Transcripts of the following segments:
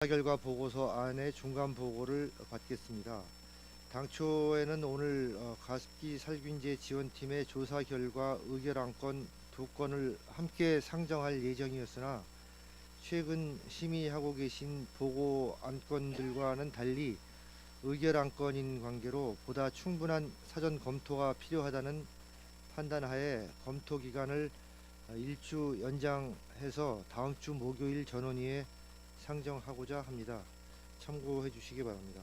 결과 보고서 안에 중간 보고를 받겠습니다. 당초에는 오늘 가습기 살균제 지원팀의 조사 결과 의결 안건 두 건을 함께 상정할 예정이었으나 최근 심의하고 계신 보고 안건들과는 달리 의결 안건인 관계로 보다 충분한 사전 검토가 필요하다는 판단하에 검토 기간을 일주 연장해서 다음 주 목요일 전원위에 상정하고자 합니다. 참고해 주시기 바랍니다.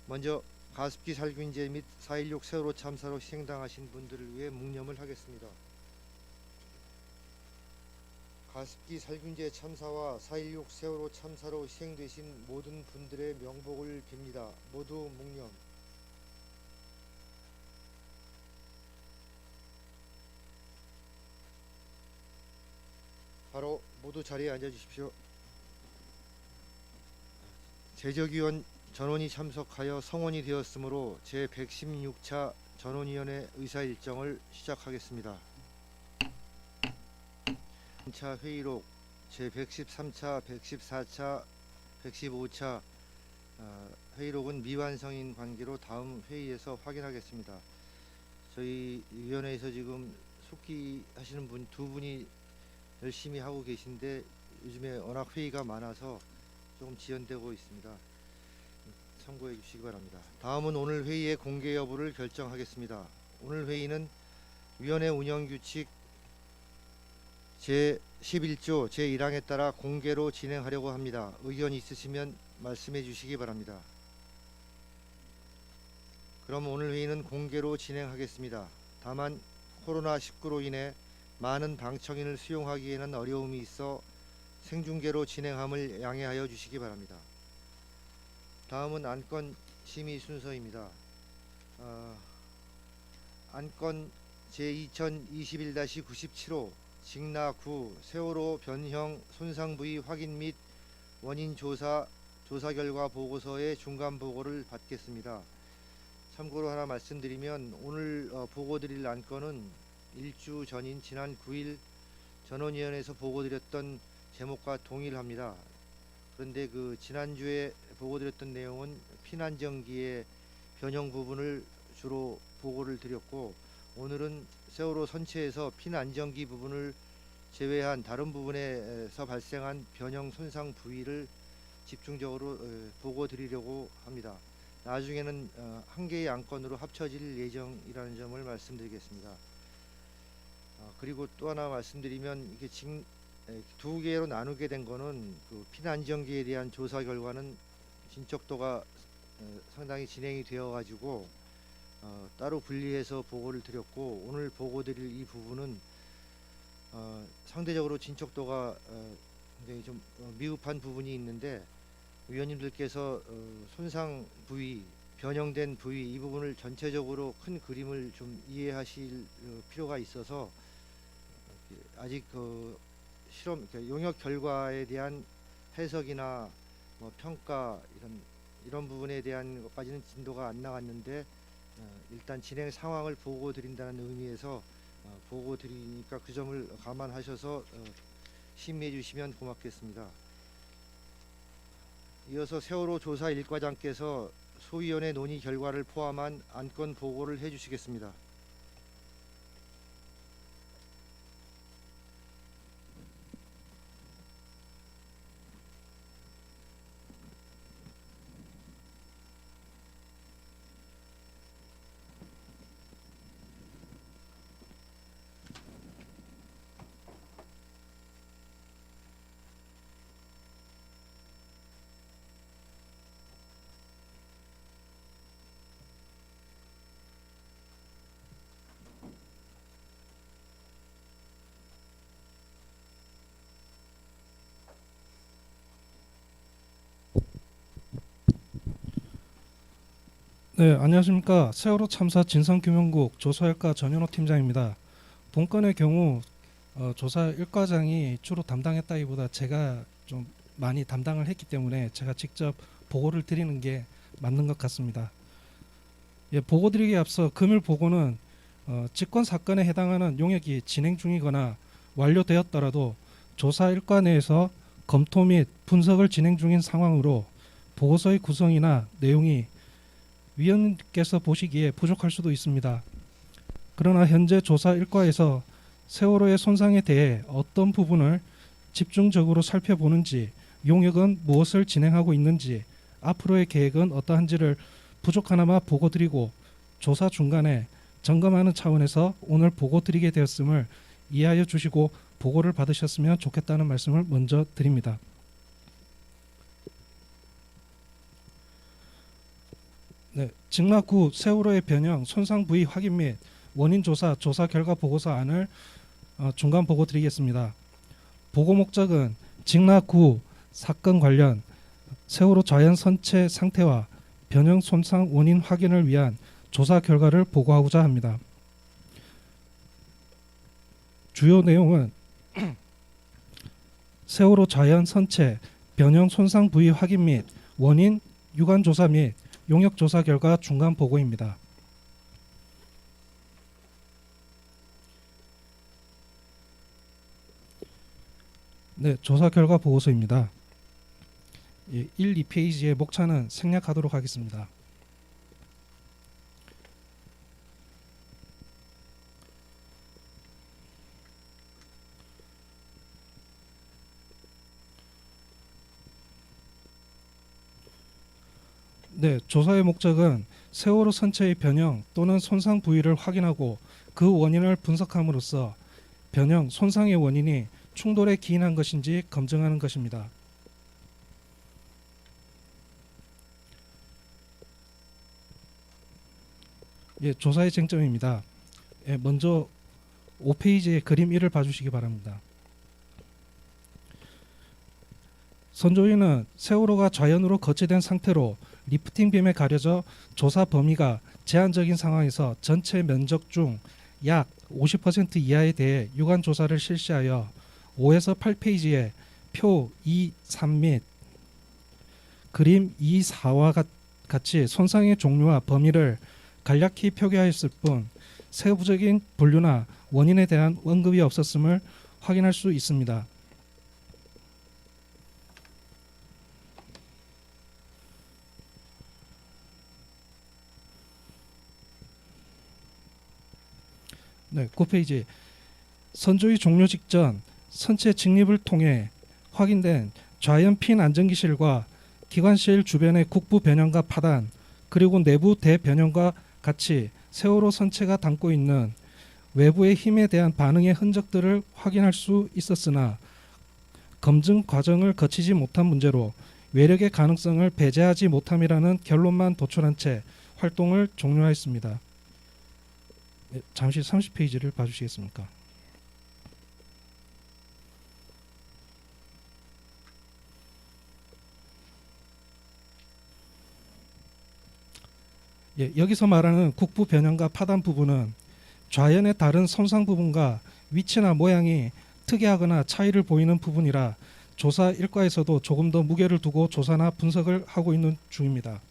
먼저 가습기 살균제 및 4.16 세월호 참사로 희생당하신 분들을 위해 묵념을 하겠습니다. 가습기 살균제 참사와 4.16 세월호 참사로 희생되신 모든 분들의 명복을 빕니다. 모두 묵념. 바로 모두 자리에 앉아 주십시오. 제적위원 전원이 참석하여 성원이 되었으므로 제116차 전원위원회 의사일정을 시작하겠습니다. 1차 회의록 제113차, 114차, 115차 회의록은 미완성인 관계로 다음 회의에서 확인하겠습니다. 저희 위원회에서 지금 속기하시는 분 두 분이 열심히 하고 계신데 요즘에 워낙 회의가 많아서 조금 지연되고 있습니다. 참고해 주시기 바랍니다. 다음은 오늘 회의의 공개 여부를 결정하겠습니다. 오늘 회의는 위원회 운영규칙 제11조 제1항에 따라 공개로 진행하려고 합니다. 의견 있으시면 말씀해 주시기 바랍니다. 그럼 오늘 회의는 공개로 진행하겠습니다. 다만 코로나19로 인해 많은 방청인을 수용하기에는 어려움이 있어 생중계로 진행함을 양해하여 주시기 바랍니다. 다음은 안건 심의 순서입니다. 안건 제2021-97호 직나9 세월호 변형 손상 부위 확인 및 원인 조사 결과 보고서의 중간 보고를 받겠습니다. 참고로 하나 말씀드리면 오늘 보고 드릴 안건은 일주 전인 지난 9일 전원위원회에서 보고 드렸던 제목과 동일합니다. 그런데 그 지난주에 보고드렸던 내용은 피난전기의 변형 부분을 주로 보고를 드렸고 오늘은 세월호 선체에서 피난전기 부분을 제외한 다른 부분에서 발생한 변형 손상 부위를 집중적으로 보고 드리려고 합니다. 나중에는 한 개의 안건으로 합쳐질 예정이라는 점을 말씀드리겠습니다. 그리고 또 하나 말씀드리면 이게 두 개로 나누게 된 거는 그 피난전기에 대한 조사 결과는 진척도가 상당히 진행이 되어 가지고 따로 분리해서 보고를 드렸고 오늘 보고 드릴 이 부분은 상대적으로 진척도가 굉장히 좀 미흡한 부분이 있는데 위원님들께서 손상 부위, 변형된 부위 이 부분을 전체적으로 큰 그림을 좀 이해하실 필요가 있어서 아직 그 실험 용역 결과에 대한 해석이나 뭐 평가 이런 부분에 대한 것까지는 진도가 안 나갔는데 일단 진행 상황을 보고 드린다는 의미에서 보고 드리니까 그 점을 감안하셔서 심의해 주시면 고맙겠습니다. 이어서 세월호 조사 1과장께서 소위원회 논의 결과를 포함한 안건 보고를 해 주시겠습니다. 네, 안녕하십니까. 세월호 참사 진상규명국 조사1과 전현호 팀장입니다. 본건의 경우 조사 1과장이 주로 담당했다기보다 제가 좀 많이 담당을 했기 때문에 제가 직접 보고를 드리는 게 맞는 것 같습니다. 예, 보고 드리기에 앞서 금일 보고는 직권 사건에 해당하는 용역이 진행 중이거나 완료되었더라도 조사 1과 내에서 검토 및 분석을 진행 중인 상황으로 보고서의 구성이나 내용이 위원님께서 보시기에 부족할 수도 있습니다. 그러나 현재 조사 일과에서 세월호의 손상에 대해 어떤 부분을 집중적으로 살펴보는지, 용역은 무엇을 진행하고 있는지, 앞으로의 계획은 어떠한지를 부족하나마 보고드리고 조사 중간에 점검하는 차원에서 오늘 보고드리게 되었음을 이해하여 주시고 보고를 받으셨으면 좋겠다는 말씀을 먼저 드립니다. 네, 직락 후 세월호의 변형, 손상 부위 확인 및 원인 조사, 조사 결과 보고서 안을 중간 보고 드리겠습니다. 보고 목적은 직락 후 사건 관련 세월호 자연 선체 상태와 변형 손상 원인 확인을 위한 조사 결과를 보고하고자 합니다. 주요 내용은 세월호 자연 선체 변형 손상 부위 확인 및 원인 유관 조사 및 용역 조사 결과 중간 보고입니다. 네, 조사 결과 보고서입니다. 1, 2페이지의 목차는 생략하도록 하겠습니다. 네, 조사의 목적은 세월호 선체의 변형 또는 손상 부위를 확인하고 그 원인을 분석함으로써 변형, 손상의 원인이 충돌에 기인한 것인지 검증하는 것입니다. 예, 조사의 쟁점입니다. 예, 먼저 5페이지의 그림 1을 봐주시기 바랍니다. 선조위는 세월호가 좌연으로 거치된 상태로 리프팅 빔에 가려져 조사 범위가 제한적인 상황에서 전체 면적 중 약 50% 이하에 대해 유관 조사를 실시하여 5에서 8페이지의 표 2, 3 및 그림 2, 4와 같이 손상의 종류와 범위를 간략히 표기하였을 뿐 세부적인 분류나 원인에 대한 언급이 없었음을 확인할 수 있습니다. 네, 9페이지. 선조위 종료 직전 선체 직립을 통해 확인된 좌연 핀 안전기실과 기관실 주변의 국부 변형과 파단, 그리고 내부 대변형과 같이 세월호 선체가 담고 있는 외부의 힘에 대한 반응의 흔적들을 확인할 수 있었으나 검증 과정을 거치지 못한 문제로 외력의 가능성을 배제하지 못함이라는 결론만 도출한 채 활동을 종료하였습니다. 네, 잠시 30페이지를 봐주시겠습니까? 예, 여기서 말하는 국부 변형과 파단 부분은 좌연의 다른 손상 부분과 위치나 모양이 특이하거나 차이를 보이는 부분이라 조사 일과에서도 조금 더 무게를 두고 조사나 분석을 하고 있는 중입니다.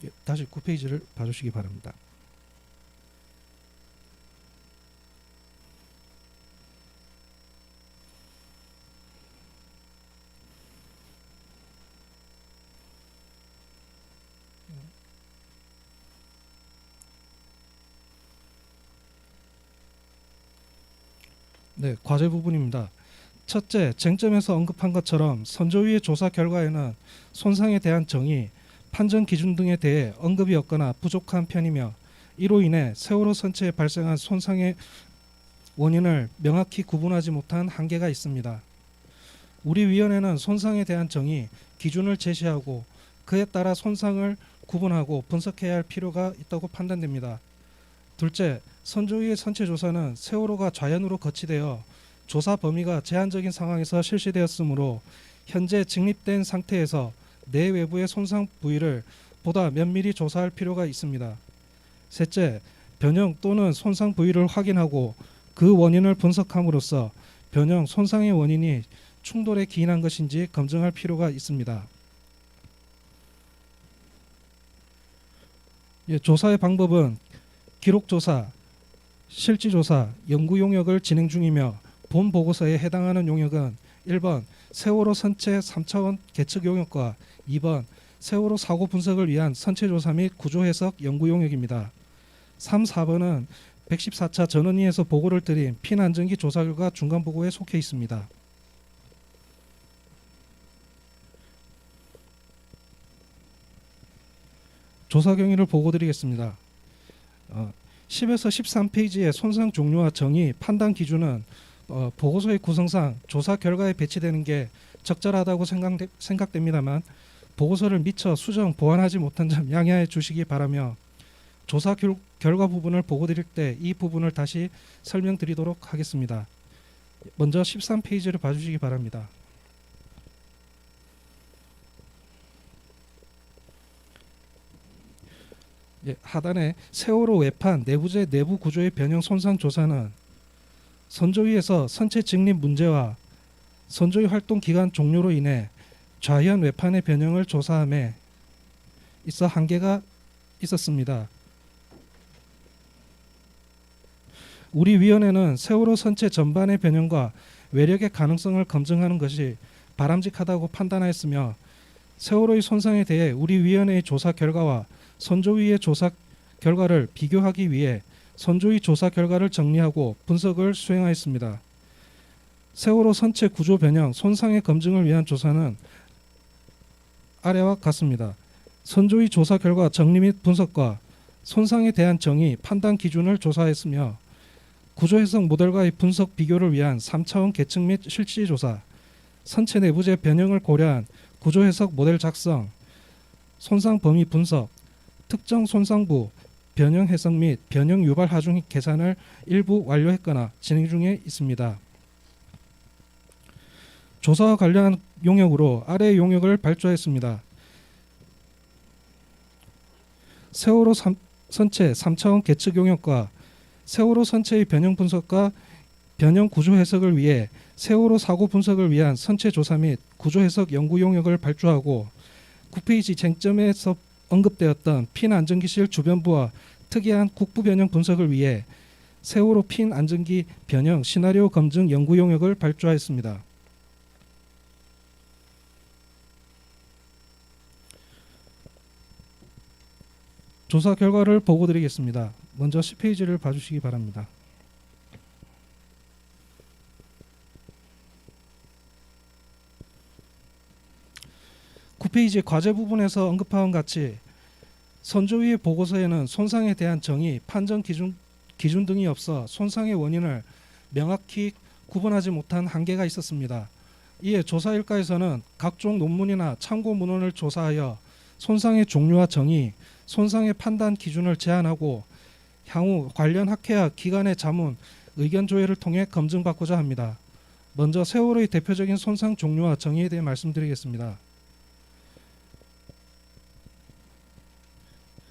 예, 다시 9페이지를 봐주시기 바랍니다. 네, 과제 부분입니다. 첫째, 쟁점에서 언급한 것처럼 선조위의 조사 결과에는 손상에 대한 정의, 판정 기준 등에 대해 언급이 없거나 부족한 편이며 이로 인해 세월호 선체에 발생한 손상의 원인을 명확히 구분하지 못한 한계가 있습니다. 우리 위원회는 손상에 대한 정의, 기준을 제시하고 그에 따라 손상을 구분하고 분석해야 할 필요가 있다고 판단됩니다. 둘째, 선조위의 선체 조사는 세월호가 좌연으로 거치되어 조사 범위가 제한적인 상황에서 실시되었으므로 현재 직립된 상태에서 내외부의 손상 부위를 보다 면밀히 조사할 필요가 있습니다. 셋째, 변형 또는 손상 부위를 확인하고 그 원인을 분석함으로써 변형, 손상의 원인이 충돌에 기인한 것인지 검증할 필요가 있습니다. 예, 조사의 방법은 기록조사, 실지조사, 연구 용역을 진행 중이며 본 보고서에 해당하는 용역은 1번 세월호 선체 3차원 계측 용역과 2번 세월호 사고 분석을 위한 선체 조사 및 구조 해석 연구 용역입니다. 3, 4번은 114차 전원위에서 보고를 드린 피난전기 조사 결과 중간 보고에 속해 있습니다. 조사 경위를 보고 드리겠습니다. 10에서 13페이지의 손상 종류와 정의, 판단 기준은 보고서의 구성상 조사 결과에 배치되는 게 적절하다고 생각됩니다만 보고서를 미처 수정, 보완하지 못한 점 양해해 주시기 바라며 조사 결과 부분을 보고 드릴 때 이 부분을 다시 설명드리도록 하겠습니다. 먼저 13페이지를 봐주시기 바랍니다. 하단에 세월호 외판 내부재 내부 구조의 변형 손상 조사는 선조위에서 선체 직립 문제와 선조위 활동 기간 종료로 인해 좌현 외판의 변형을 조사함에 있어 한계가 있었습니다. 우리 위원회는 세월호 선체 전반의 변형과 외력의 가능성을 검증하는 것이 바람직하다고 판단하였으며 세월호의 손상에 대해 우리 위원회의 조사 결과와 선조위의 조사 결과를 비교하기 위해 선조위 조사 결과를 정리하고 분석을 수행하였습니다. 세월호 선체 구조 변형, 손상의 검증을 위한 조사는 아래와 같습니다. 선조위 조사 결과 정리 및 분석과 손상에 대한 정의, 판단 기준을 조사했으며 구조 해석 모델과의 분석 비교를 위한 3차원 계측 및 실지 조사, 선체 내부재 변형을 고려한 구조 해석 모델 작성, 손상 범위 분석, 특정 손상부 변형 해석 및 변형 유발 하중 계산을 일부 완료했거나 진행 중에 있습니다. 조사와 관련한 용역으로 아래의 용역을 발주하였습니다. 세월호 선체 3차원 계측 용역과 세월호 선체의 변형 분석과 변형 구조 해석을 위해 세월호 사고 분석을 위한 선체 조사 및 구조 해석 연구 용역을 발주하고 9페이지 쟁점에서 언급되었던 핀 안전기실 주변부와 특이한 국부 변형 분석을 위해 세월호 핀 안전기 변형 시나리오 검증 연구 용역을 발주하였습니다. 조사 결과를 보고 드리겠습니다. 먼저 10페이지를 봐주시기 바랍니다. (9페이지) 과제 부분에서 언급한 같이 선조위의 보고서에는 손상에 대한 정의, 판정 기준 등이 없어 손상의 원인을 명확히 구분하지 못한 한계가 있었습니다. 이에 조사 일과에서는 각종 논문이나 참고 문헌을 조사하여 손상의 종류와 정의, 손상의 판단 기준을 제안하고 향후 관련 학회와 기관의 자문, 의견 조회를 통해 검증받고자 합니다. 먼저 세월호의 대표적인 손상 종류와 정의에 대해 말씀드리겠습니다.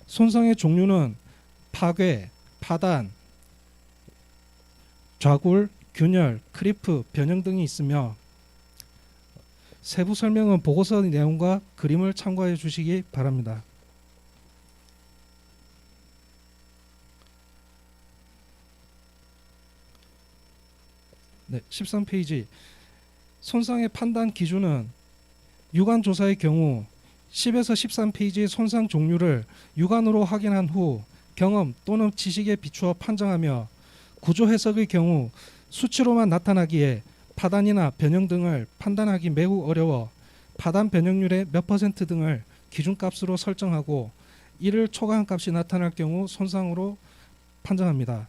손상의 종류는 파괴, 파단, 좌굴, 균열, 크리프, 변형 등이 있으며 세부 설명은 보고서 내용과 그림을 참고해 주시기 바랍니다. 네, 13페이지 손상의 판단 기준은 유관 조사의 경우 10에서 13페이지의 손상 종류를 육안으로 확인한 후 경험 또는 지식에 비추어 판정하며 구조 해석의 경우 수치로만 나타나기에 파단이나 변형 등을 판단하기 매우 어려워 파단 변형률의 몇 퍼센트 등을 기준값으로 설정하고 이를 초과한 값이 나타날 경우 손상으로 판정합니다.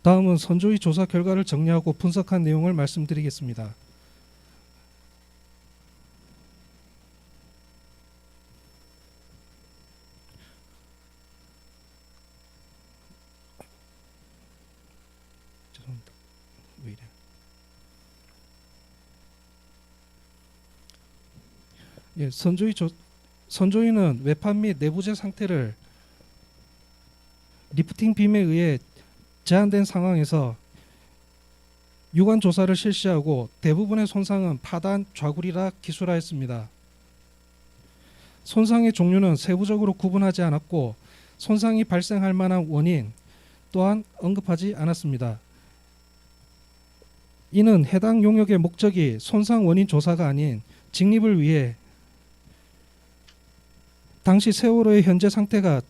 다음은 선조위 조사 결과를 정리하고 분석한 내용을 말씀드리겠습니다. 죄송합니다. 왜 이래? 선조위는 외판 및 내부재 상태를 리프팅 빔에 의해 제한된 상황에서 유관 조사를 실시하고 대부분의 손상은 파단, 좌굴이라 기술하였습니다. 손상의 종류는 세부적으로 구분하지 않았고 손상이 발생할 만한 원인 또한 언급하지 않았습니다. 이는 해당 용역의 목적이 손상 원인 조사가 아닌 직립을 위해 당시 세월호의 현재 상태가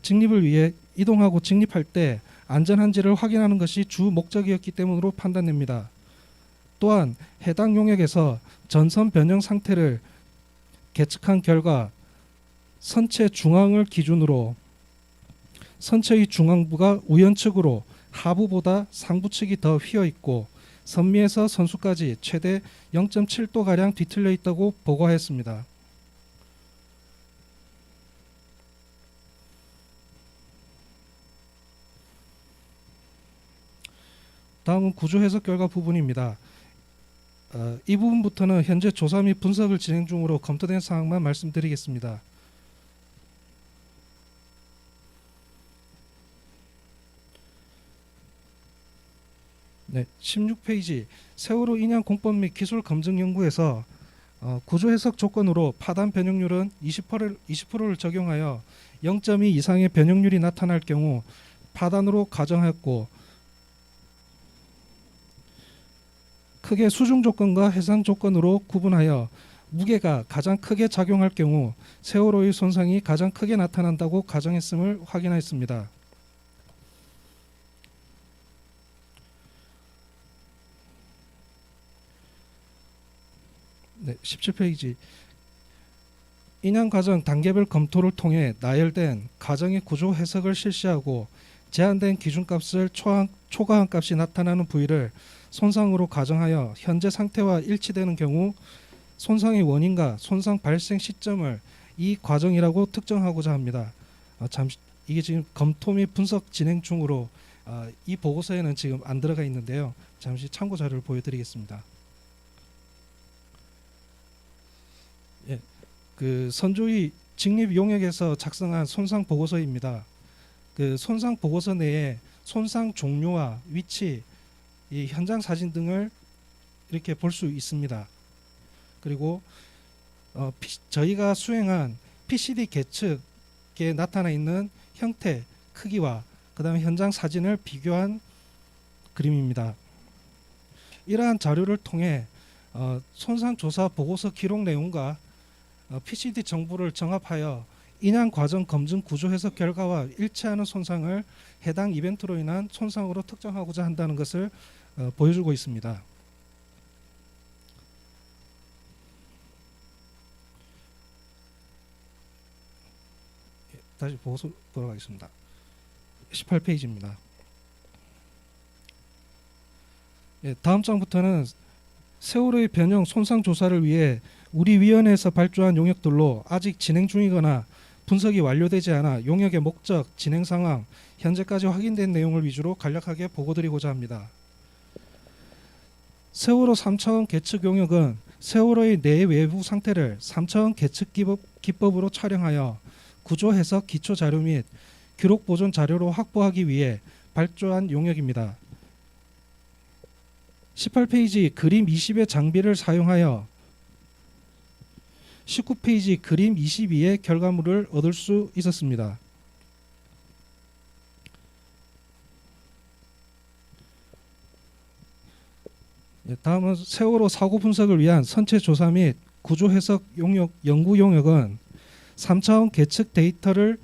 직립을 위해 이동하고 직립할 때 안전한지를 확인하는 것이 주 목적이었기 때문으로 판단됩니다. 또한 해당 용역에서 전선 변형 상태를 계측한 결과 선체 중앙을 기준으로 선체의 중앙부가 우연측으로 하부보다 상부 측이 더 휘어 있고 선미에서 선수까지 최대 0.7도 가량 뒤틀려 있다고 보고하였습니다. 다음은 구조 해석 결과 부분입니다. 이 부분부터는 현재 조사 및 분석을 진행 중으로 검토된 사항만 말씀드리겠습니다. 네, 16페이지 세월호 인양 공법 및 기술 검증 연구에서 구조 해석 조건으로 파단 변형률은 20%를 적용하여 0.2 이상의 변형률이 나타날 경우 파단으로 가정하였고 크게 수중 조건과 해상 조건으로 구분하여 무게가 가장 크게 작용할 경우 세월호의 손상이 가장 크게 나타난다고 가정했음을 확인하였습니다. 네, 17페이지 인양 과정 단계별 검토를 통해 나열된 가정의 구조 해석을 실시하고 제한된 기준값을 초과한 값이 나타나는 부위를 손상으로 가정하여 현재 상태와 일치되는 경우 손상의 원인과 손상 발생 시점을 이 과정이라고 특정하고자 합니다. 잠시 이게 지금 검토 및 분석 진행 중으로 이 보고서에는 지금 안 들어가 있는데요. 잠시 참고 자료를 보여드리겠습니다. 예, 그 선조의 직립 용역에서 작성한 손상 보고서입니다. 그 손상 보고서 내에 손상 종류와 위치, 이 현장 사진 등을 이렇게 볼 수 있습니다. 그리고 저희가 수행한 PCD 계측에 나타나 있는 형태, 크기와 그 다음에 현장 사진을 비교한 그림입니다. 이러한 자료를 통해 손상 조사 보고서 기록 내용과 PCD 정보를 정합하여 인양 과정 검증 구조 해석 결과와 일치하는 손상을 해당 이벤트로 인한 손상으로 특정하고자 한다는 것을 보여주고 있습니다. 다시 보고서 돌아가겠습니다. 18페이지입니다. 다음 장부터는 세월호의 변형 손상 조사를 위해 우리 위원회에서 발주한 용역들로 아직 진행 중이거나 분석이 완료되지 않아 용역의 목적, 진행 상황, 현재까지 확인된 내용을 위주로 간략하게 보고드리고자 합니다. 세월호 3차원 계측 용역은 세월호의 내외부 상태를 3차원 계측 기법으로 촬영하여 구조 해석 기초 자료 및 기록 보존 자료로 확보하기 위해 발주한 용역입니다. 18페이지 그림 20의 장비를 사용하여 19페이지 그림 22의 결과물을 얻을 수 있었습니다. 다음은 세월호 사고 분석을 위한 선체 조사 및 구조 해석 용역 연구 용역은 3차원 계측 데이터를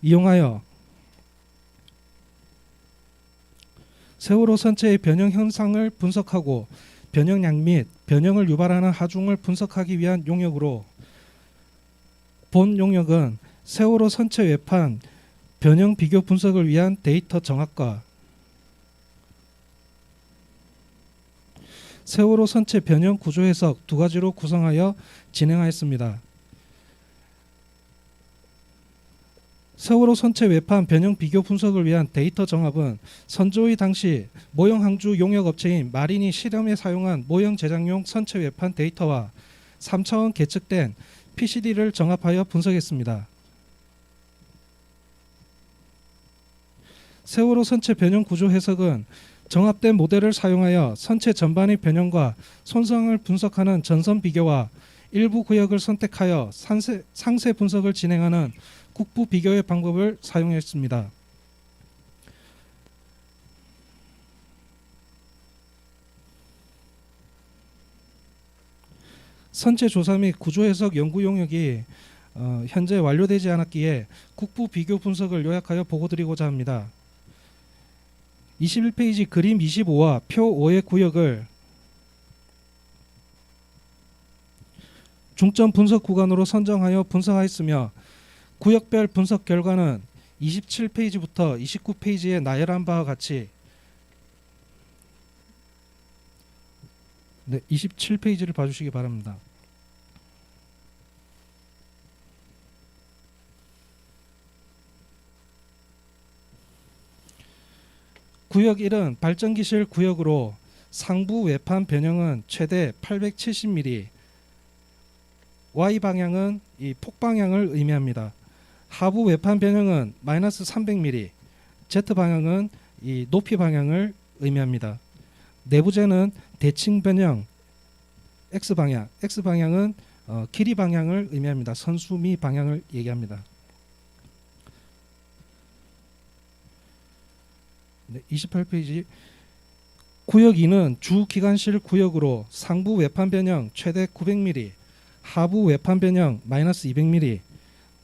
이용하여 세월호 선체의 변형 현상을 분석하고 변형량 및 변형을 유발하는 하중을 분석하기 위한 용역으로 본 용역은 세월호 선체 외판 변형 비교 분석을 위한 데이터 정확과 세월호 선체 변형 구조 해석 두 가지로 구성하여 진행하였습니다. 세월호 선체 외판 변형 비교 분석을 위한 데이터 정합은 선조의 당시 모형 항주 용역 업체인 마린이 실험에 사용한 모형 제작용 선체 외판 데이터와 3차원 계측된 PCD를 정합하여 분석했습니다. 세월호 선체 변형 구조 해석은 정합된 모델을 사용하여 선체 전반의 변형과 손상을 분석하는 전선 비교와 일부 구역을 선택하여 상세 분석을 진행하는 국부 비교의 방법을 사용했습니다. 선체 조사 및 구조 해석 연구 용역이 현재 완료되지 않았기에 국부 비교 분석을 요약하여 보고드리고자 합니다. 21페이지 그림 25와 표 5의 구역을 중점 분석 구간으로 선정하여 분석하였으며 구역별 분석 결과는 27페이지부터 29페이지에 나열한 바와 같이 27페이지를 봐주시기 바랍니다. 구역 1은 발전기실 구역으로 상부 외판 변형은 최대 870mm, Y 방향은 이 폭방향을 의미합니다. 하부 외판 변형은 마이너스 300mm, Z 방향은 이 높이 방향을 의미합니다. 내부재는 대칭 변형 X 방향은 길이 방향을 의미합니다. 선수미 방향을 얘기합니다. 28페이지 구역 2는 주기관실 구역으로 상부 외판 변형 최대 900mm, 하부 외판 변형 마이너스 200mm,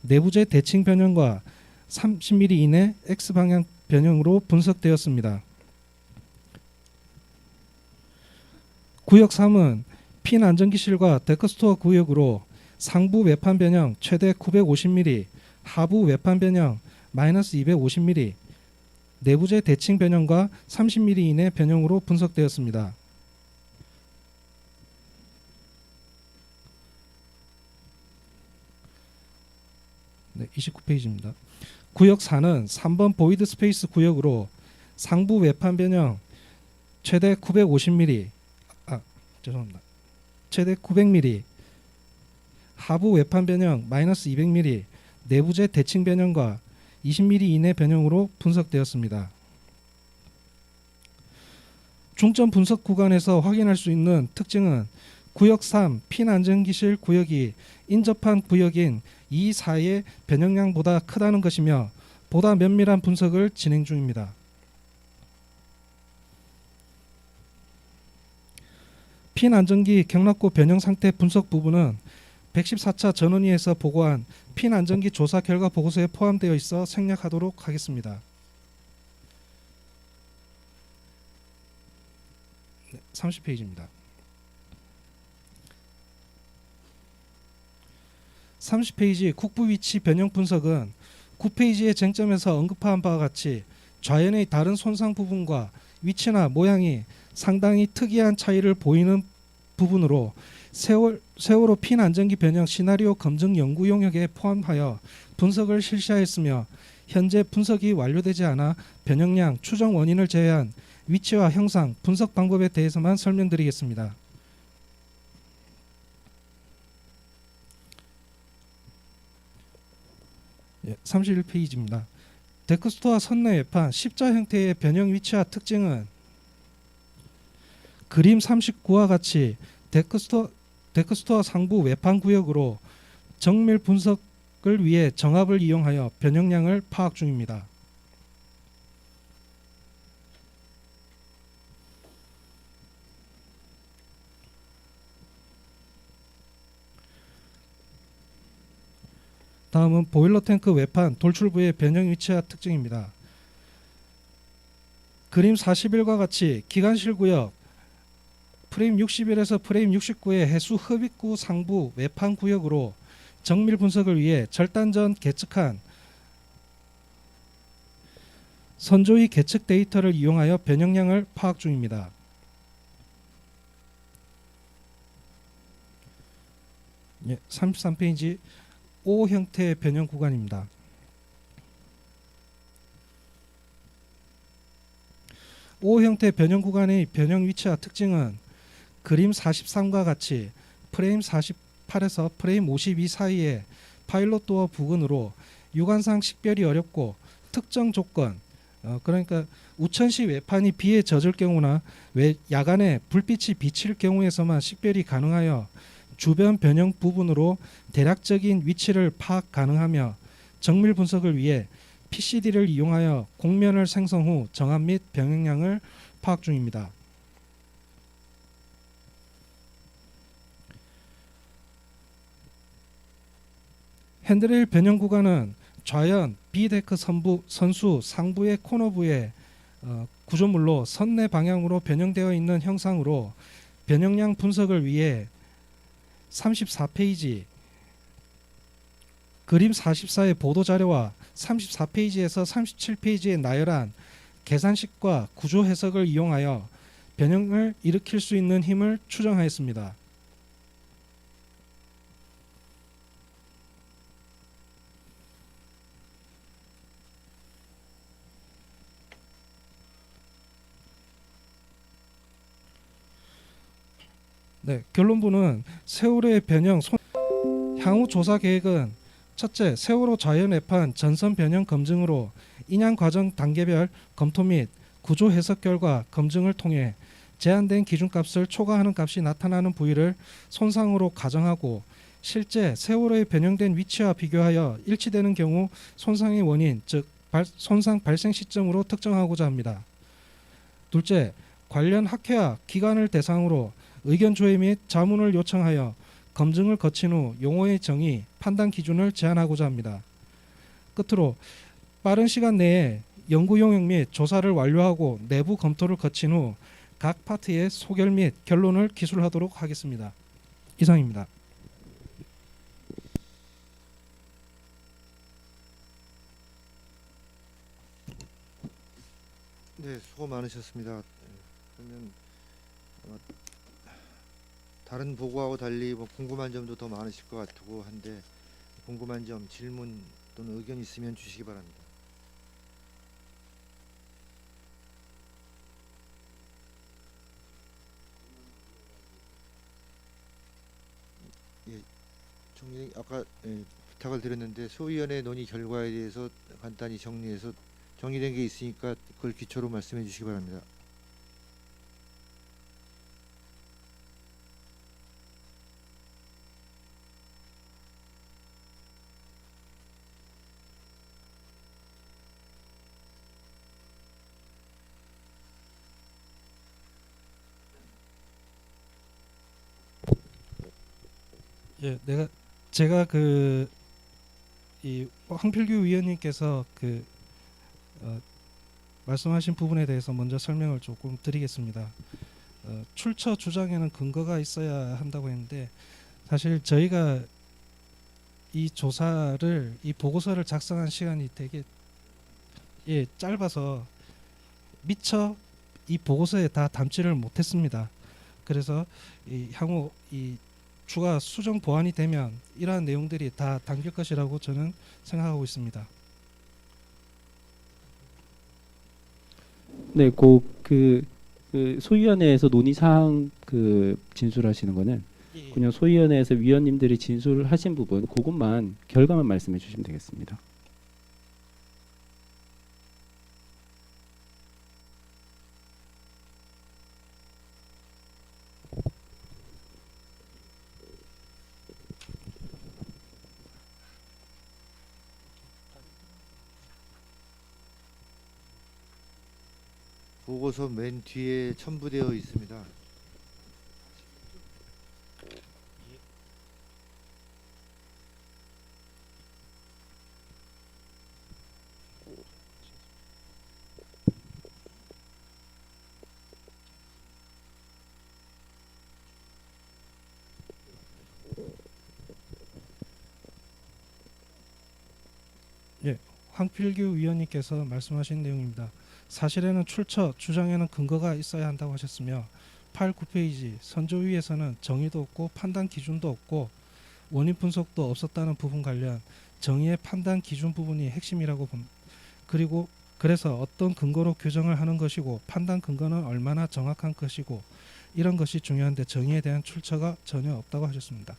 내부재 대칭 변형과 30mm 이내 X방향 변형으로 분석되었습니다. 구역 3은 핀 안전기실과 데크스토어 구역으로 상부 외판 변형 최대 950mm, 하부 외판 변형 마이너스 250mm, 내부재 대칭 변형과 30mm 이내 변형으로 분석되었습니다. 네, 29페이지입니다. 구역 4는 3번 보이드 스페이스 구역으로 상부 외판 변형 최대 950mm, 최대 900mm, 하부 외판 변형 마이너스 200mm, 내부재 대칭 변형과 20mm 이내 변형으로 분석되었습니다. 중점 분석 구간에서 확인할 수 있는 특징은 구역 3 핀 안전기실 구역이 인접한 구역인 2, 4의 변형량보다 크다는 것이며 보다 면밀한 분석을 진행 중입니다. 핀 안전기 경락고 변형 상태 분석 부분은 114차 전원위에서 보고한 핀 안전기 조사 결과 보고서에 포함되어 있어 생략하도록 하겠습니다. 30페이지입니다. 30페이지 국부 위치 변형 분석은 9페이지의 쟁점에서 언급한 바와 같이 좌연의 다른 손상 부분과 위치나 모양이 상당히 특이한 차이를 보이는 부분으로 세월호 핀 안전기 변형 시나리오 검증 연구 용역에 포함하여 분석을 실시하였으며 현재 분석이 완료되지 않아 변형량 추정 원인을 제외한 위치와 형상 분석 방법에 대해서만 설명드리겠습니다. 예, 31페이지입니다. 데크스토어 선내 외판 십자 형태의 변형 위치와 특징은 그림 39와 같이 데크스토어 상부 외판 구역으로 정밀 분석을 위해 정합을 이용하여 변형량을 파악 중입니다. 다음은 보일러 탱크 외판 돌출부의 변형 위치와 특징입니다. 그림 41과 같이 기관실 구역 프레임 61에서 프레임 69의 해수 흡입구 상부 외판 구역으로 정밀 분석을 위해 절단전 계측한 선조위 계측 데이터를 이용하여 변형량을 파악 중입니다. 예, 33페이지 O 형태의 변형 구간입니다. O 형태 변형 구간의 변형 위치와 특징은 그림 43과 같이 프레임 48에서 프레임 52 사이의 파일럿 도어 부근으로 유관상 식별이 어렵고 특정 조건 그러니까 우천시 외판이 비에 젖을 경우나 야간에 불빛이 비칠 경우에서만 식별이 가능하여 주변 변형 부분으로 대략적인 위치를 파악 가능하며 정밀 분석을 위해 PCD를 이용하여 공면을 생성 후 정합 및 병행량을 파악 중입니다. 핸드레일 변형 구간은 좌연 B데크 선수 상부의 코너부에 구조물로 선내 방향으로 변형되어 있는 형상으로 변형량 분석을 위해 34페이지 그림 44의 보도자료와 34페이지에서 37페이지의 나열한 계산식과 구조 해석을 이용하여 변형을 일으킬 수 있는 힘을 추정하였습니다. 네, 결론부는 세월호의 변형 향후 조사 계획은 첫째, 세월호 좌연 외판 전선 변형 검증으로 인양 과정 단계별 검토 및 구조 해석 결과 검증을 통해 제한된 기준값을 초과하는 값이 나타나는 부위를 손상으로 가정하고 실제 세월호에 변형된 위치와 비교하여 일치되는 경우 손상의 원인, 즉 손상 발생 시점으로 특정하고자 합니다. 둘째, 관련 학회와 기관을 대상으로 의견 조회 및 자문을 요청하여 검증을 거친 후 용어의 정의, 판단 기준을 제안하고자 합니다. 끝으로 빠른 시간 내에 연구 용역 및 조사를 완료하고 내부 검토를 거친 후 각 파트의 소결 및 결론을 기술하도록 하겠습니다. 이상입니다. 네, 수고 많으셨습니다. 그러면 다른 보고하고 달리 궁금한 점도 더 많으실 것 같고 한데 궁금한 점, 질문 또는 의견 있으면 주시기 바랍니다. 예, 총리 아까 부탁을 드렸는데 소위원회 논의 결과에 대해서 간단히 정리해서 정리된 게 있으니까 그걸 기초로 말씀해 주시기 바랍니다. 예, 제가 이 황필규 위원님께서 말씀하신 부분에 대해서 먼저 설명을 조금 드리겠습니다. 출처 주장에는 근거가 있어야 한다고 했는데 사실 저희가 이 보고서를 작성한 시간이 되게 짧아서 미처 이 보고서에 다 담지를 못했습니다. 그래서 향후 이 추가 수정 보완이 되면 이러한 내용들이 다 담길 것이라고 저는 생각하고 있습니다. 네, 소위원회에서 논의 사항 진술하시는 거는 그냥 소위원회에서 위원님들이 진술하신 부분 그것만 결과만 말씀해 주시면 되겠습니다. 보고서 맨 뒤에 첨부되어 있습니다. 황필규 위원님께서 말씀하신 내용입니다. 사실에는 출처 주장에는 근거가 있어야 한다고 하셨으며 8, 9페이지 선조위에서는 정의도 없고 판단 기준도 없고 원인 분석도 없었다는 부분 관련 정의의 판단 기준 부분이 핵심이라고 봅니다. 그리고 그래서 어떤 근거로 규정을 하는 것이고 판단 근거는 얼마나 정확한 것이고 이런 것이 중요한데 정의에 대한 출처가 전혀 없다고 하셨습니다.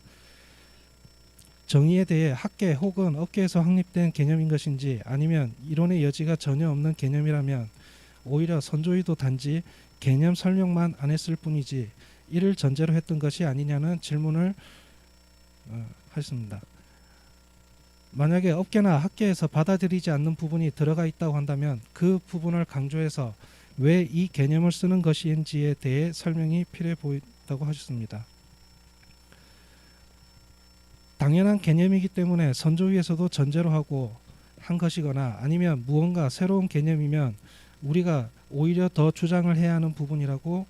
정의에 대해 학계 혹은 업계에서 확립된 개념인 것인지 아니면 이론의 여지가 전혀 없는 개념이라면 오히려 선조위도 단지 개념 설명만 안 했을 뿐이지 이를 전제로 했던 것이 아니냐는 질문을 하셨습니다. 만약에 업계나 학계에서 받아들이지 않는 부분이 들어가 있다고 한다면 그 부분을 강조해서 왜 이 개념을 쓰는 것인지에 대해 설명이 필요해 보인다고 하셨습니다. 당연한 개념이기 때문에 선조위에서도 전제로 하고 한 것이거나 아니면 무언가 새로운 개념이면 우리가 오히려 더 주장을 해야 하는 부분이라고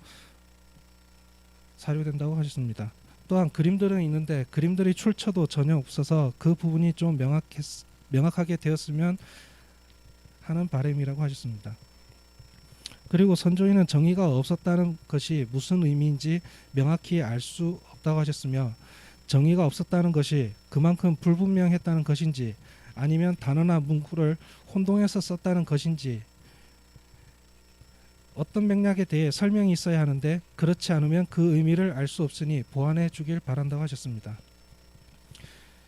사료된다고 하셨습니다. 또한 그림들은 있는데 그림들이 출처도 전혀 없어서 그 부분이 좀 명확하게 되었으면 하는 바람이라고 하셨습니다. 그리고 선조위는 정의가 없었다는 것이 무슨 의미인지 명확히 알 수 없다고 하셨으며 정의가 없었다는 것이 그만큼 불분명했다는 것인지 아니면 단어나 문구를 혼동해서 썼다는 것인지 어떤 맥락에 대해 설명이 있어야 하는데 그렇지 않으면 그 의미를 알 수 없으니 보완해 주길 바란다고 하셨습니다.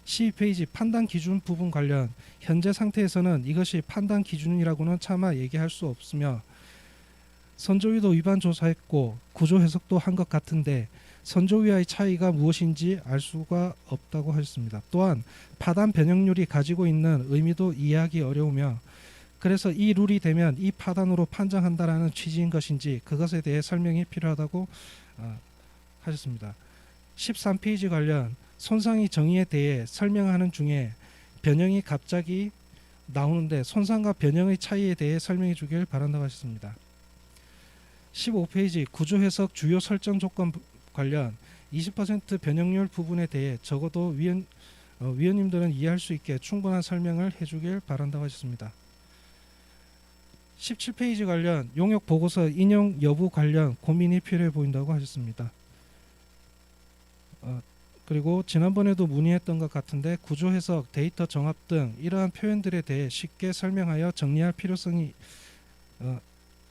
12페이지 판단 기준 부분 관련 현재 상태에서는 이것이 판단 기준이라고는 차마 얘기할 수 없으며 선조위도 위반 조사했고 구조 해석도 한 것 같은데 선조위와의 차이가 무엇인지 알 수가 없다고 하셨습니다. 또한 파단 변형률이 가지고 있는 의미도 이해하기 어려우며 그래서 이 룰이 되면 이 파단으로 판정한다라는 취지인 것인지 그것에 대해 설명이 필요하다고 하셨습니다. 13페이지 관련 손상의 정의에 대해 설명하는 중에 변형이 갑자기 나오는데 손상과 변형의 차이에 대해 설명해 주길 바란다고 하셨습니다. 15페이지 구조 해석 주요 설정 조건 관련 20% 변형률 부분에 대해 적어도 위원님들은 이해할 수 있게 충분한 설명을 해주길 바란다고 하셨습니다. 17페이지 관련 용역 보고서 인용 여부 관련 고민이 필요해 보인다고 하셨습니다. 그리고 지난번에도 문의했던 것 같은데 구조 해석, 데이터 정합 등 이러한 표현들에 대해 쉽게 설명하여 정리할 필요성이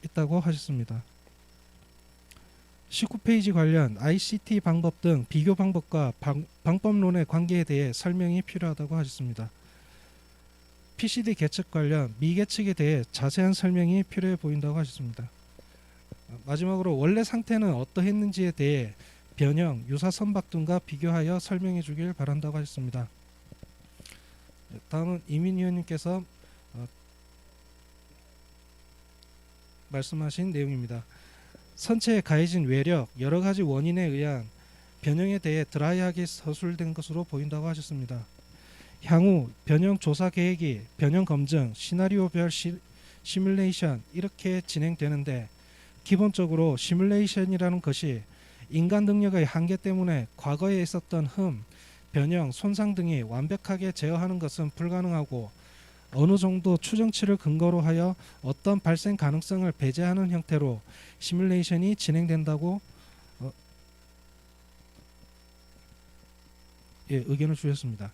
있다고 하셨습니다. 19페이지 관련 ICT 방법 등 비교 방법과 방법론의 관계에 대해 설명이 필요하다고 하셨습니다. PCD 계측 관련 미계측에 대해 자세한 설명이 필요해 보인다고 하셨습니다. 마지막으로 원래 상태는 어떠했는지에 대해 변형, 유사 선박 등과 비교하여 설명해 주길 바란다고 하셨습니다. 다음은 이민 위원님께서 말씀하신 내용입니다. 선체에 가해진 외력, 여러 가지 원인에 의한 변형에 대해 드라이하게 서술된 것으로 보인다고 하셨습니다. 향후 변형 조사 계획이 변형 검증, 시나리오별 시뮬레이션 이렇게 진행되는데 기본적으로 시뮬레이션이라는 것이 인간 능력의 한계 때문에 과거에 있었던 흠, 변형, 손상 등이 완벽하게 제어하는 것은 불가능하고 어느 정도 추정치를 근거로 하여 어떤 발생 가능성을 배제하는 형태로 시뮬레이션이 진행된다고 의견을 주셨습니다.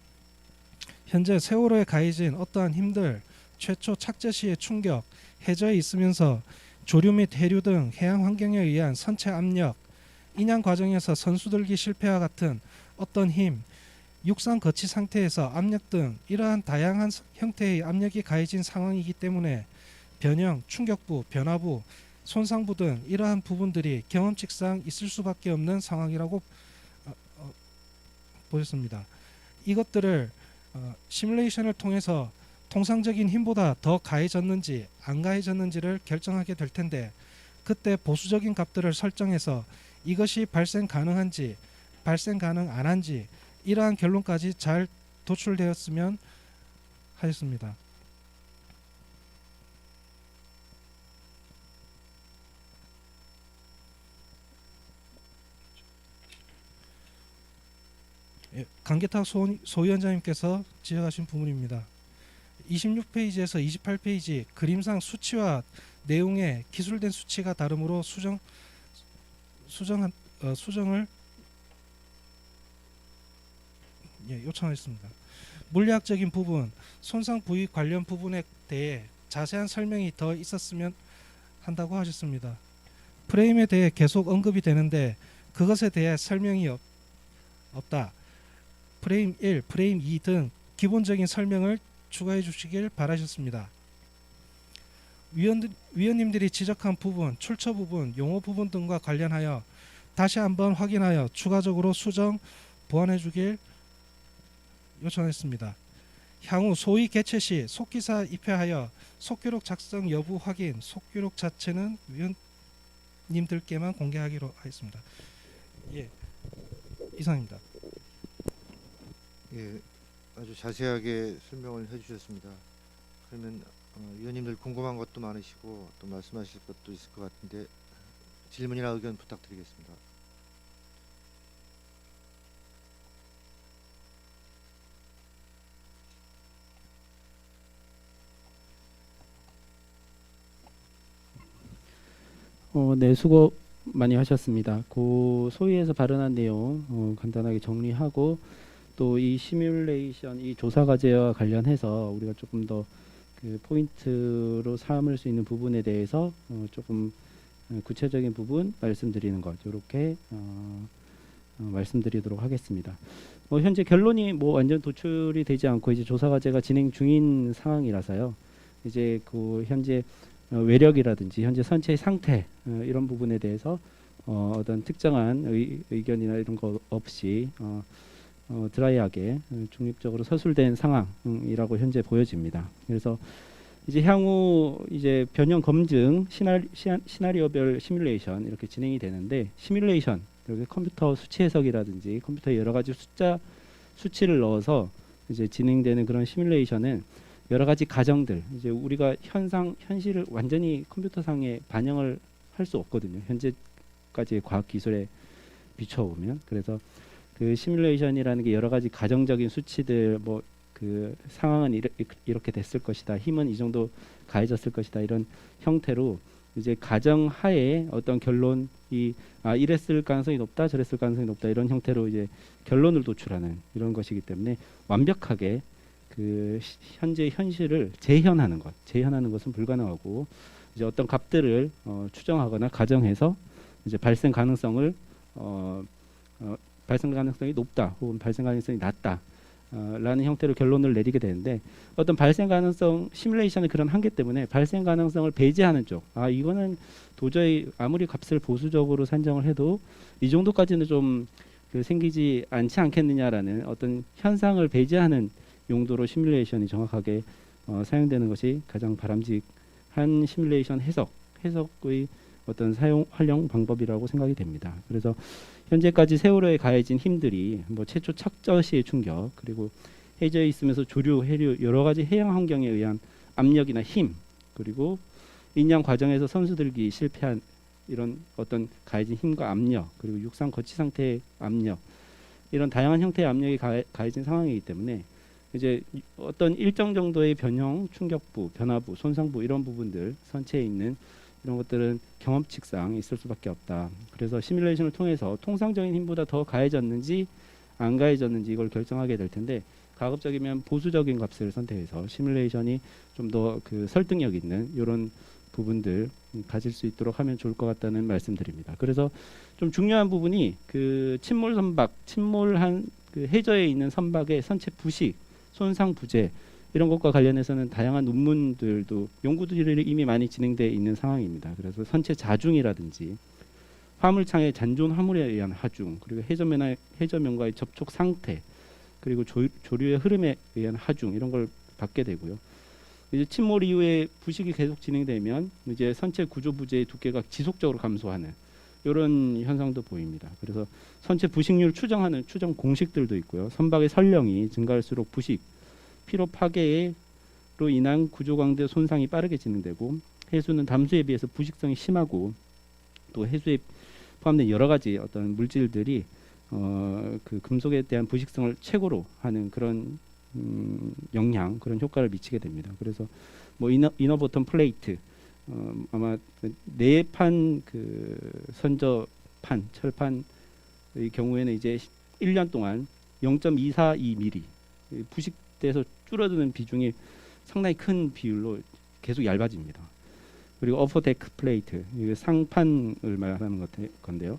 현재 세월호에 가해진 어떠한 힘들, 최초 착제 시의 충격, 해저에 있으면서 조류 및 해류 등 해양 환경에 의한 선체 압력, 인양 과정에서 선수들기 실패와 같은 어떤 힘, 육상 거치 상태에서 압력 등 이러한 다양한 형태의 압력이 가해진 상황이기 때문에 변형, 충격부, 변화부, 손상부 등 이러한 부분들이 경험칙상 있을 수밖에 없는 상황이라고 보였습니다. 이것들을 시뮬레이션을 통해서 통상적인 힘보다 더 가해졌는지 안 가해졌는지를 결정하게 될 텐데 그때 보수적인 값들을 설정해서 이것이 발생 가능한지 발생 가능 안 한지 이러한 결론까지 잘 도출되었으면 하였습니다. 강계탁 소위원장님께서 지적하신 부분입니다. 26페이지에서 28페이지 그림상 수치와 내용의 기술된 수치가 다르므로 수정을 요청하였습니다. 물리학적인 부분, 손상 부위 관련 부분에 대해 자세한 설명이 더 있었으면 한다고 하셨습니다. 프레임에 대해 계속 언급이 되는데 그것에 대해 설명이 없다. 프레임 1, 프레임 2 등 기본적인 설명을 추가해 주시길 바라셨습니다. 위원님들이 지적한 부분, 출처 부분, 용어 부분 등과 관련하여 다시 한번 확인하여 추가적으로 수정, 보완해 주길 요청했습니다. 향후 소위 개최 시 속기사 입회하여 속기록 작성 여부 확인, 속기록 자체는 위원님들께만 공개하기로 하겠습니다. 예, 이상입니다. 예, 아주 자세하게 설명을 해주셨습니다. 그러면 위원님들 궁금한 것도 많으시고 또 말씀하실 것도 있을 것 같은데 질문이나 의견 부탁드리겠습니다. 네, 수고 많이 하셨습니다. 그 소위에서 발언한 내용 간단하게 정리하고 또 이 시뮬레이션, 이 조사 과제와 관련해서 우리가 조금 더 그 포인트로 삼을 수 있는 부분에 대해서 조금 구체적인 부분 말씀드리는 것 이렇게 말씀드리도록 하겠습니다. 현재 결론이 완전 도출이 되지 않고 이제 조사 과제가 진행 중인 상황이라서요. 이제 그 현재 외력이라든지 현재 선체의 상태 이런 부분에 대해서 어떤 특정한 의견이나 이런 거 없이 드라이하게 중립적으로 서술된 상황이라고 현재 보여집니다. 그래서 이제 향후 이제 변형 검증 시나리오별 시뮬레이션 이렇게 진행이 되는데 시뮬레이션 이렇게 컴퓨터 수치 해석이라든지 컴퓨터에 여러 가지 수치를 넣어서 이제 진행되는 그런 시뮬레이션은 여러 가지 가정들 이제 우리가 현실을 완전히 컴퓨터상에 반영을 할 수 없거든요. 현재까지의 과학 기술에 비춰보면 그래서 그 시뮬레이션이라는 게 여러 가지 가정적인 수치들 그 상황은 이렇게 됐을 것이다. 힘은 이 정도 가해졌을 것이다. 이런 형태로 이제 가정하에 어떤 결론이 이랬을 가능성이 높다. 저랬을 가능성이 높다. 이런 형태로 이제 결론을 도출하는 이런 것이기 때문에 완벽하게 그 현재 현실을 재현하는 것은 불가능하고 이제 어떤 값들을 추정하거나 가정해서 이제 발생 가능성이 높다 혹은 발생 가능성이 낮다 라는 형태로 결론을 내리게 되는데 어떤 발생 가능성 시뮬레이션의 그런 한계 때문에 발생 가능성을 배제하는 쪽 이거는 도저히 아무리 값을 보수적으로 산정을 해도 이 정도까지는 좀 생기지 않지 않겠느냐라는 어떤 현상을 배제하는 용도로 시뮬레이션이 정확하게 사용되는 것이 가장 바람직한 시뮬레이션 해석의 어떤 활용 방법이라고 생각이 됩니다. 그래서 현재까지 세월호에 가해진 힘들이 최초 착저 시의 충격 그리고 해저에 있으면서 조류, 해류 여러 가지 해양 환경에 의한 압력이나 힘 그리고 인양 과정에서 선수들기 실패한 이런 어떤 가해진 힘과 압력 그리고 육상 거치 상태의 압력 이런 다양한 형태의 압력이 가해진 상황이기 때문에 이제 어떤 일정 정도의 변형, 충격부, 변화부, 손상부 이런 부분들 선체에 있는 이런 것들은 경험칙상 있을 수밖에 없다. 그래서 시뮬레이션을 통해서 통상적인 힘보다 더 가해졌는지 안 가해졌는지 이걸 결정하게 될 텐데 가급적이면 보수적인 값을 선택해서 시뮬레이션이 좀 더 그 설득력 있는 이런 부분들 가질 수 있도록 하면 좋을 것 같다는 말씀드립니다. 그래서 좀 중요한 부분이 그 침몰한 그 해저에 있는 선박의 선체 부식, 손상 부재 이런 것과 관련해서는 다양한 논문들도 연구들이 이미 많이 진행되어 있는 상황입니다. 그래서 선체 자중이라든지 화물창의 잔존 화물에 의한 하중 그리고 해저면과의 접촉 상태 그리고 조류의 흐름에 의한 하중 이런 걸 받게 되고요. 이제 침몰 이후에 부식이 계속 진행되면 이제 선체 구조 부재의 두께가 지속적으로 감소하는 이런 현상도 보입니다. 그래서 선체 부식률 추정하는 추정 공식들도 있고요. 선박의 선령이 증가할수록 부식 피로 파괴로 인한 구조 강도 손상이 빠르게 진행되고 해수는 담수에 비해서 부식성이 심하고 또 해수에 포함된 여러 가지 어떤 물질들이 그 금속에 대한 부식성을 최고로 하는 그런 영향 그런 효과를 미치게 됩니다. 그래서 이너 보텀 플레이트 아마 내판 그 선저판 철판의 경우에는 이제 1년 동안 0.242mm 부식돼서 줄어드는 비중이 상당히 큰 비율로 계속 얇아집니다. 그리고 어퍼데크 플레이트 이게 상판을 말하는 건데요.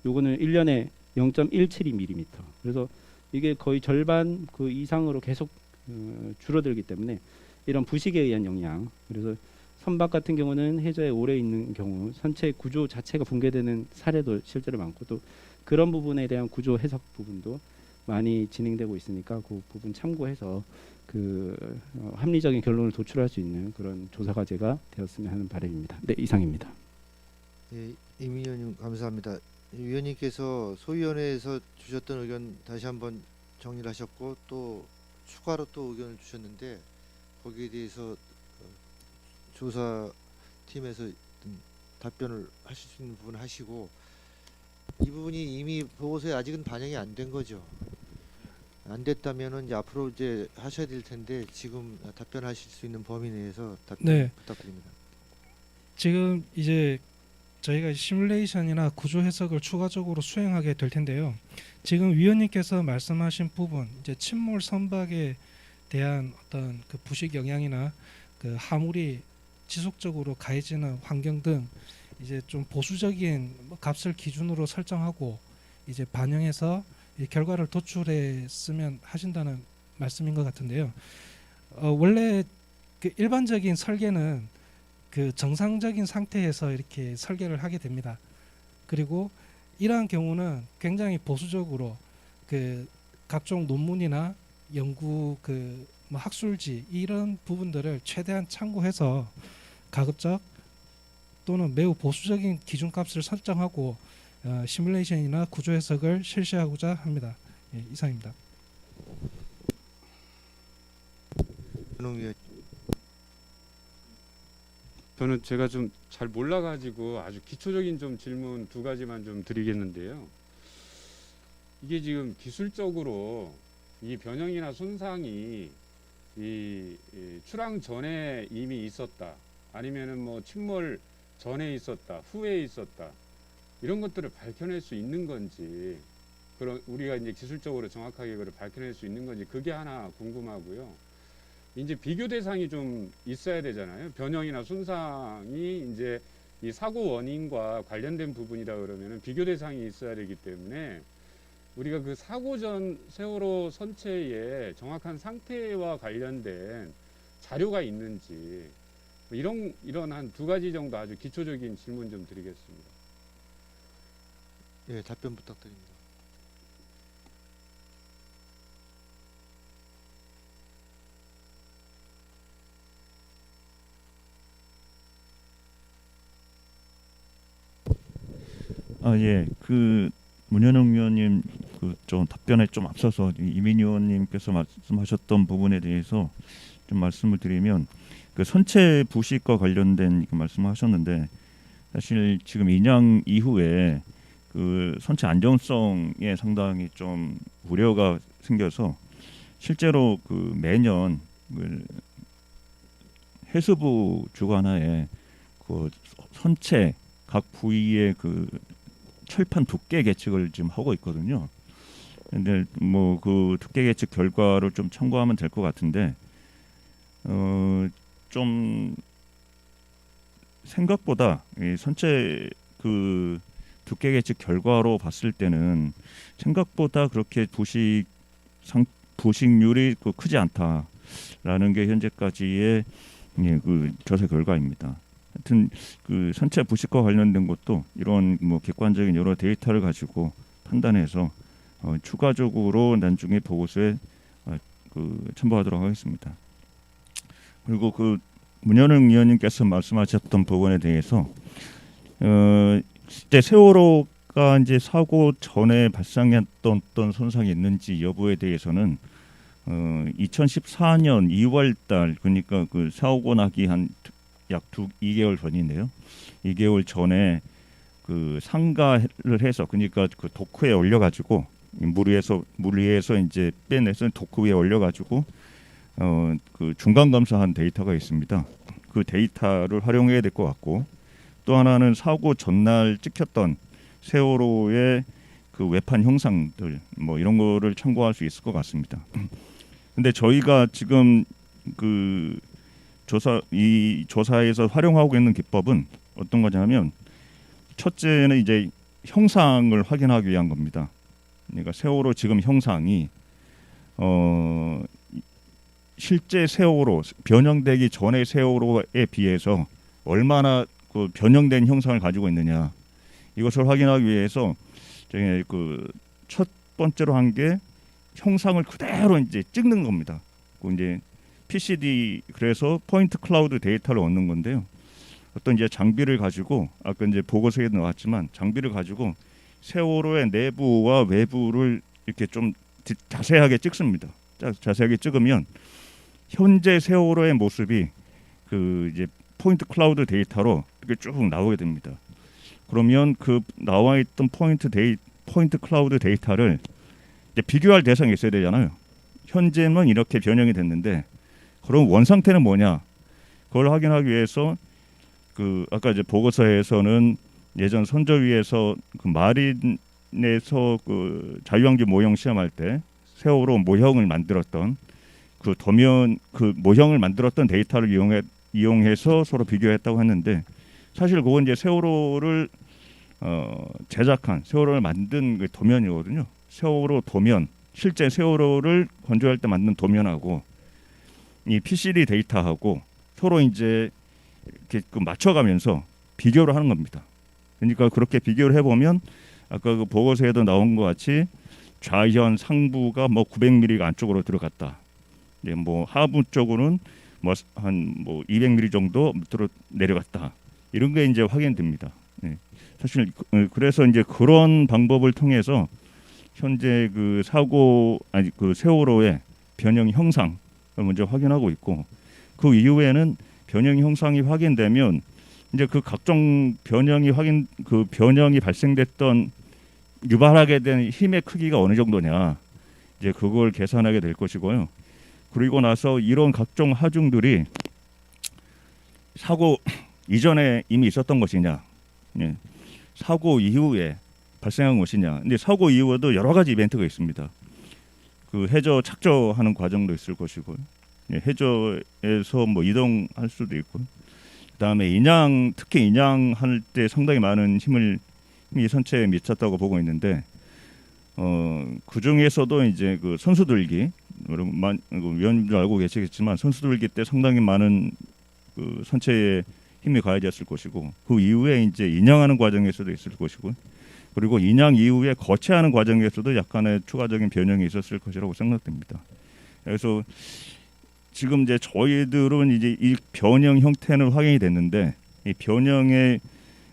요거는 1년에 0.172mm. 그래서 이게 거의 절반 그 이상으로 계속 줄어들기 때문에 이런 부식에 의한 영향. 그래서 선박 같은 경우는 해저에 오래 있는 경우 선체 구조 자체가 붕괴되는 사례도 실제로 많고, 또 그런 부분에 대한 구조 해석 부분도 많이 진행되고 있으니까 그 부분 참고해서 합리적인 결론을 도출할 수 있는 그런 조사 과제가 되었으면 하는 바람입니다. 네, 이상입니다. 예, 임 위원님 감사합니다. 위원님께서 소위원회에서 주셨던 의견 다시 한번 정리를 하셨고 또 추가로 또 의견을 주셨는데 거기에 대해서 조사팀에서 답변을 하실 수 있는 부분 하시고, 이 부분이 이미 보고서에 아직은 반영이 안 된 거죠. 안 됐다면은 이제 앞으로 이제 하셔야 될 텐데 지금 답변하실 수 있는 범위 내에서 답변 네. 부탁드립니다. 지금 이제 저희가 시뮬레이션이나 구조 해석을 추가적으로 수행하게 될 텐데요. 지금 위원님께서 말씀하신 부분, 이제 침몰 선박에 대한 어떤 그 부식 영향이나 그 화물이 지속적으로 가해지는 환경 등 이제 좀 보수적인 값을 기준으로 설정하고 이제 반영해서 이 결과를 도출했으면 하신다는 말씀인 것 같은데요. 원래 그 일반적인 설계는 그 정상적인 상태에서 이렇게 설계를 하게 됩니다. 그리고 이러한 경우는 굉장히 보수적으로 그 각종 논문이나 연구 뭐 학술지 이런 부분들을 최대한 참고해서 가급적 또는 매우 보수적인 기준값을 설정하고 시뮬레이션이나 구조 해석을 실시하고자 합니다. 예, 이상입니다. 저는 제가 좀 잘 몰라가지고 아주 기초적인 좀 질문 두 가지만 좀 드리겠는데요. 이게 지금 기술적으로 이 변형이나 손상이 이 출항 전에 이미 있었다, 아니면은 뭐 침몰 전에 있었다, 후에 있었다, 이런 것들을 밝혀낼 수 있는 건지, 그런 우리가 이제 기술적으로 정확하게 그걸 밝혀낼 수 있는 건지 그게 하나 궁금하고요. 이제 비교 대상이 좀 있어야 되잖아요. 변형이나 손상이 이제 이 사고 원인과 관련된 부분이다 그러면은 비교 대상이 있어야 되기 때문에 우리가 그 사고 전 세월호 선체의 정확한 상태와 관련된 자료가 있는지, 이런 한 두 가지 정도 아주 기초적인 질문 좀 드리겠습니다. 예, 답변 부탁드립니다. 예. 문현웅 위원님 좀 답변에 좀 앞서서 이민희 의원님께서 말씀하셨던 부분에 대해서 좀 말씀을 드리면, 그 선체 부식과 관련된 말씀하셨는데, 사실 지금 인양 이후에 그 선체 안전성에 상당히 좀 우려가 생겨서 실제로 그 매년 해수부 주관하에 그 선체 각 부위의 그 철판 두께 계측을 지금 하고 있거든요. 근데 뭐 그 두께 계측 결과를 좀 참고하면 될 것 같은데, 좀 생각보다 이 선체 그 두께 계측 결과로 봤을 때는 생각보다 그렇게 부식률이 크지 않다라는 게 현재까지의 그 조사 결과입니다. 하여튼 그 선체 부식과 관련된 것도 이런 뭐 객관적인 여러 데이터를 가지고 판단해서 추가적으로 나중에 보고서에 첨부하도록 하겠습니다. 그리고 그 문현웅 위원님께서 말씀하셨던 부분에 대해서 실제 세월호가 이제 사고 전에 발생했던 어떤 손상이 있는지 여부에 대해서는 2014년 2월달, 그러니까 그 사고 나기 한 약 2개월 전인데요. 2개월 전에 그 상가를 해서, 그러니까 그 도크에 올려가지고 물 위에서 이제 빼내서 도크 위에 올려가지고 그 중간 검사한 데이터가 있습니다. 그 데이터를 활용해야 될 것 같고, 또 하나는 사고 전날 찍혔던 세월호의 그 외판 형상들 뭐 이런 거를 참고할 수 있을 것 같습니다. 근데 저희가 지금 이 조사에서 활용하고 있는 기법은 어떤 거냐면, 첫째는 이제 형상을 확인하기 위한 겁니다. 그러니까 세월호 지금 형상이 실제 세월호 변형되기 전의 세월호에 비해서 얼마나 그 변형된 형상을 가지고 있느냐 이것을 확인하기 위해서 저희 그첫 번째로 한 게 형상을 그대로 이제 찍는 겁니다. 그 이제 PCD 그래서 포인트 클라우드 데이터를 얻는 건데요. 어떤 이제 장비를 가지고 아까 이제 보고서에 나왔지만 장비를 가지고 세월호의 내부와 외부를 이렇게 좀 자세하게 찍습니다. 자세하게 찍으면 현재 세월호의 모습이 그 이제 포인트 클라우드 데이터로 이렇게 쭉 나오게 됩니다. 그러면 그 나와 있던 포인트 클라우드 데이터를 이제 비교할 대상이 있어야 되잖아요. 현재는 이렇게 변형이 됐는데 그럼 원 상태는 뭐냐? 그걸 확인하기 위해서 그 아까 이제 보고서에서는 예전 선저위에서 그 마린에서 그 자유항공 모형 시험할 때 세월호 모형을 만들었던 그 도면 그 모형을 만들었던 데이터를 이용해서 서로 비교했다고 했는데 사실 그건 이제 세월호를 제작한 세월호를 만든 그 도면이거든요. 세월호 도면 실제 세월호를 건조할 때 만든 도면하고 이 PCD 데이터하고 서로 이제 이렇게 그 맞춰가면서 비교를 하는 겁니다. 그러니까 그렇게 비교를 해보면 아까 그 보고서에도 나온 것 같이 좌현 상부가 뭐 900mm가 안쪽으로 들어갔다. 네, 뭐 하부 쪽으로는 뭐 한 뭐 200mm 정도 밑으로 내려갔다. 이런 게 이제 확인됩니다. 네. 사실 그래서 이제 그런 방법을 통해서 현재 그 그 세월호의 변형 형상을 먼저 확인하고 있고 그 이후에는 변형 형상이 확인되면 이제 그 각종 변형이 발생됐던 유발하게 된 힘의 크기가 어느 정도냐 이제 그걸 계산하게 될 것이고요. 그리고 나서 이런 각종 하중들이 사고 이전에 이미 있었던 것이냐, 예. 사고 이후에 발생한 것이냐. 근데 사고 이후에도 여러 가지 이벤트가 있습니다. 그 해저 착저하는 과정도 있을 것이고요. 예, 해저에서 뭐 이동할 수도 있고, 그다음에 특히 인양할 때 상당히 많은 힘이 선체에 미쳤다고 보고 있는데, 그 중에서도 이제 그 선수들기, 여러분 위원님도 알고 계시겠지만 선수들기 때 상당히 많은 그 선체에 힘이 가해졌을 것이고, 그 이후에 이제 인양하는 과정에서도 있을 것이고, 그리고 인양 이후에 거치하는 과정에서도 약간의 추가적인 변형이 있었을 것이라고 생각됩니다. 그래서 지금 이제 저희들은 이제 이 변형 형태는 확인이 됐는데 이 변형에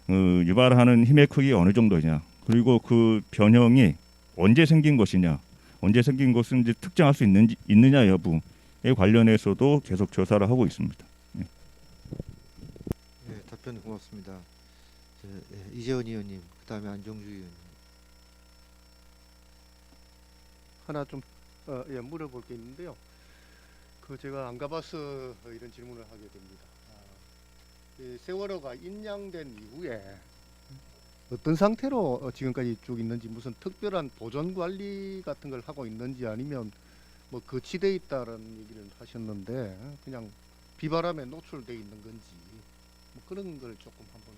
유발하는 힘의 크기가 어느 정도냐, 그리고 그 변형이 언제 생긴 것이냐, 언제 생긴 것은 이제 특정할 수 있느냐 여부에 관련해서도 계속 조사를 하고 있습니다. 네, 답변 고맙습니다. 이재원 의원님, 그다음에 안정주 의원님. 하나 좀 물어볼 게 있는데요. 그 제가 안 가봐서 이런 질문을 하게 됩니다. 이 세월호가 인양된 이후에 어떤 상태로 지금까지 쭉 있는지, 무슨 특별한 보존 관리 같은 걸 하고 있는지, 아니면 뭐 거치돼 있다는 얘기를 하셨는데 그냥 비바람에 노출돼 있는 건지, 뭐 그런 걸 조금 한번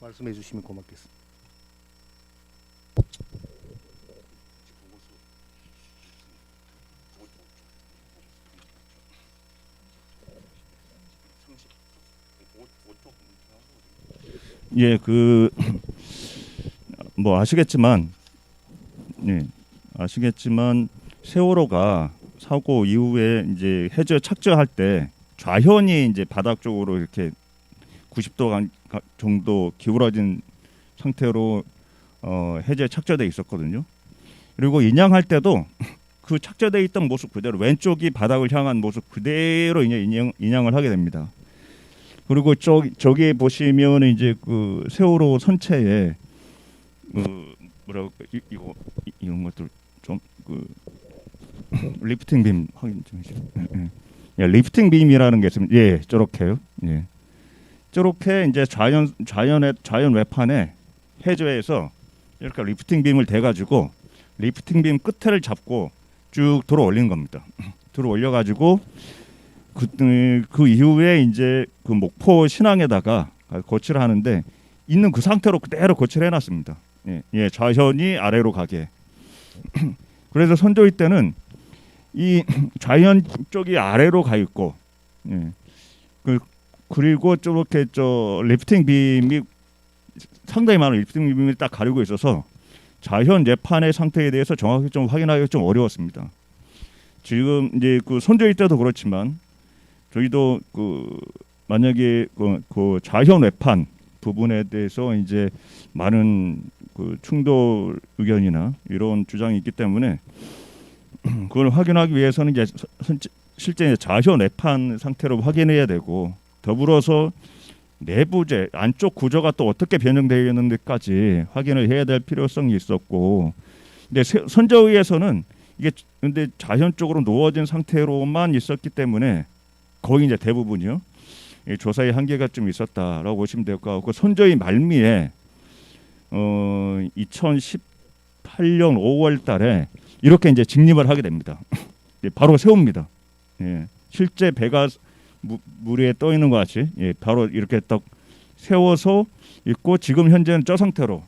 말씀해 주시면 고맙겠습니다. 예, 뭐 아시겠지만 세월호가 사고 이후에 이제 해저 착저할 때 좌현이 이제 바닥 쪽으로 이렇게 90도 정도 기울어진 상태로 해저에 착저돼 있었거든요. 그리고 인양할 때도 그 착저돼 있던 모습 그대로, 왼쪽이 바닥을 향한 모습 그대로 이제 인양을 하게 됩니다. 그리고 저기 보시면 이제 그 세월호 선체에 이런 것들 좀 리프팅 빔 확인 좀 해주세요. 예, 리프팅 빔이라는 게 있습니다. 예, 저렇게요. 예, 저렇게 이제 좌연 외판에 해저에서 이렇게 리프팅 빔을 대가지고 리프팅 빔 끝을 잡고 쭉 들어 올린 겁니다. 들어 올려가지고 그 이후에 이제 그 목포 신항에다가 거치를 하는데 있는 그 상태로 그대로 거치를 이 좌현 쪽이 아래로 가 있고, 예. 그리고 저렇게 저 리프팅 빔이 상당히 많은 리프팅 빔이 딱 가리고 있어서 좌현 내판의 상태에 대해서 정확히 좀 확인하기가 좀 어려웠습니다. 지금 이제 그 선조일 때도 그렇지만 저희도 그 만약에 그 좌현 외판 부분에 대해서 이제 많은 그 충돌 의견이나 이런 주장이 있기 때문에 그걸 확인하기 위해서는 이제 실제 좌현 외판 상태로 확인해야 되고, 더불어서 내부재 안쪽 구조가 또 어떻게 변형되어 있는데까지 확인을 해야 될 필요성이 있었고, 근데 선저위에서는 이게 근데 좌현 쪽으로 누워진 상태로만 있었기 때문에 거의 이제 대부분이요, 조사의 한계가 좀 있었다라고 보시면 될 것 같고, 선저위 말미에 2018년 5월달에 이렇게 이제 직립을 하게 됩니다. 바로 세웁니다. 예, 실제 배가 물 위에 떠 있는 것 같이, 예, 바로 이렇게 딱 세워서 있고, 지금 현재는 저 상태로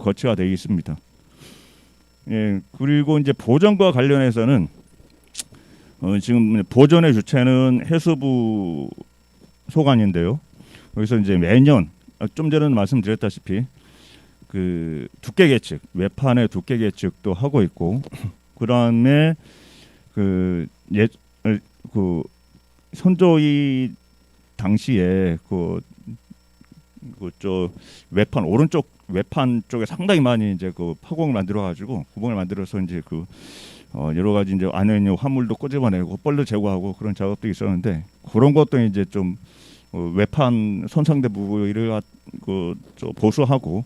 거치가 되어 있습니다. 예, 그리고 이제 보전과 관련해서는 지금 보전의 주체는 해수부 소관인데요. 여기서 이제 매년 좀 전에 말씀드렸다시피 그 두께 계측, 외판의 두께 계측도 하고 있고, 그다음에 그 선조위 당시에 저 외판 오른쪽 외판 쪽에 상당히 많이 이제 그 파공을 만들어 가지고 구멍을 만들어서 이제 그 여러 가지 이제 안에 있는 화물도 꼬집어내고 뻘도 제거하고 그런 작업도 있었는데, 그런 것도 이제 좀 외판 손상된 부분을 저 보수하고,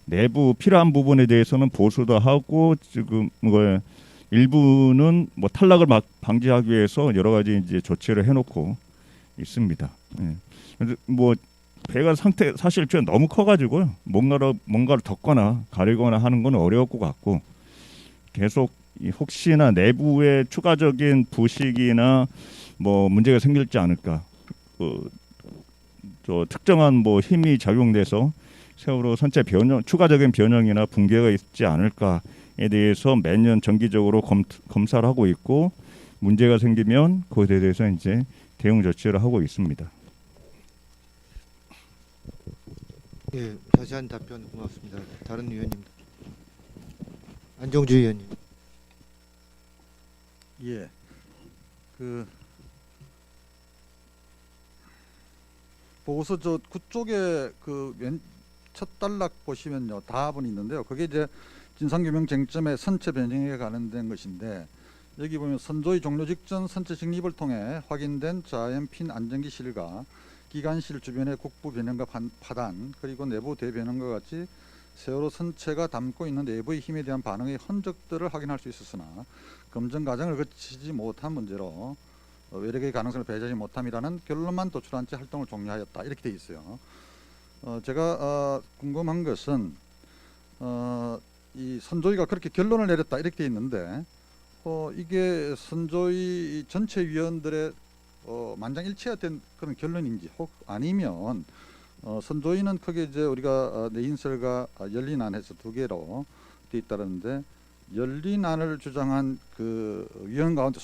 내부 필요한 부분에 대해서는 보수도 하고, 지금 뭐 일부는 뭐 탈락을 방지하기 위해서 여러 가지 이제 조치를 해놓고 있습니다. 예. 뭐 배가 상태 사실 좀 너무 커가지고요, 뭔가를 덮거나 가리거나 하는 건 어려울 것 같고, 계속 혹시나 내부에 추가적인 부식이나 뭐 문제가 생길지 않을까, 저 특정한 뭐 힘이 작용돼서 세월호 선체 변형, 추가적인 변형이나 붕괴가 있지 않을까에 대해서 매년 정기적으로 검사를 하고 있고, 문제가 생기면 그것에 대해서 이제 대응 조치를 하고 있습니다. 예, 자세한 답변 고맙습니다. 다른 위원님, 안정주 위원님. 예, 보고서 저 그쪽에 그 첫 단락 보시면요, 답은 있는데요. 그게 이제 진상규명 쟁점의 선체 변형에 관련된 것인데, 여기 보면 선조위 종료 직전 선체 직립을 통해 확인된 좌현 핀 안정기 실과 기관실 주변의 국부 변형과 파단, 그리고 내부 대변형과 같이 세월호 선체가 담고 있는 내부의 힘에 대한 반응의 흔적들을 확인할 수 있었으나 검증 과정을 거치지 못한 문제로 외력의 가능성을 배제하지 못함이라는 결론만 도출한 채 활동을 종료하였다, 이렇게 돼 있어요. 제가 궁금한 것은 이 선조위가 그렇게 결론을 내렸다, 이렇게 돼 있는데 이게 선조위 전체 위원들의 만장일치화된 그런 결론인지, 혹 아니면 선조위는 크게 이제 우리가 내인설과 열린안에서 두 개로 돼 있다는데, 열린안을 주장한 그 위원 가운데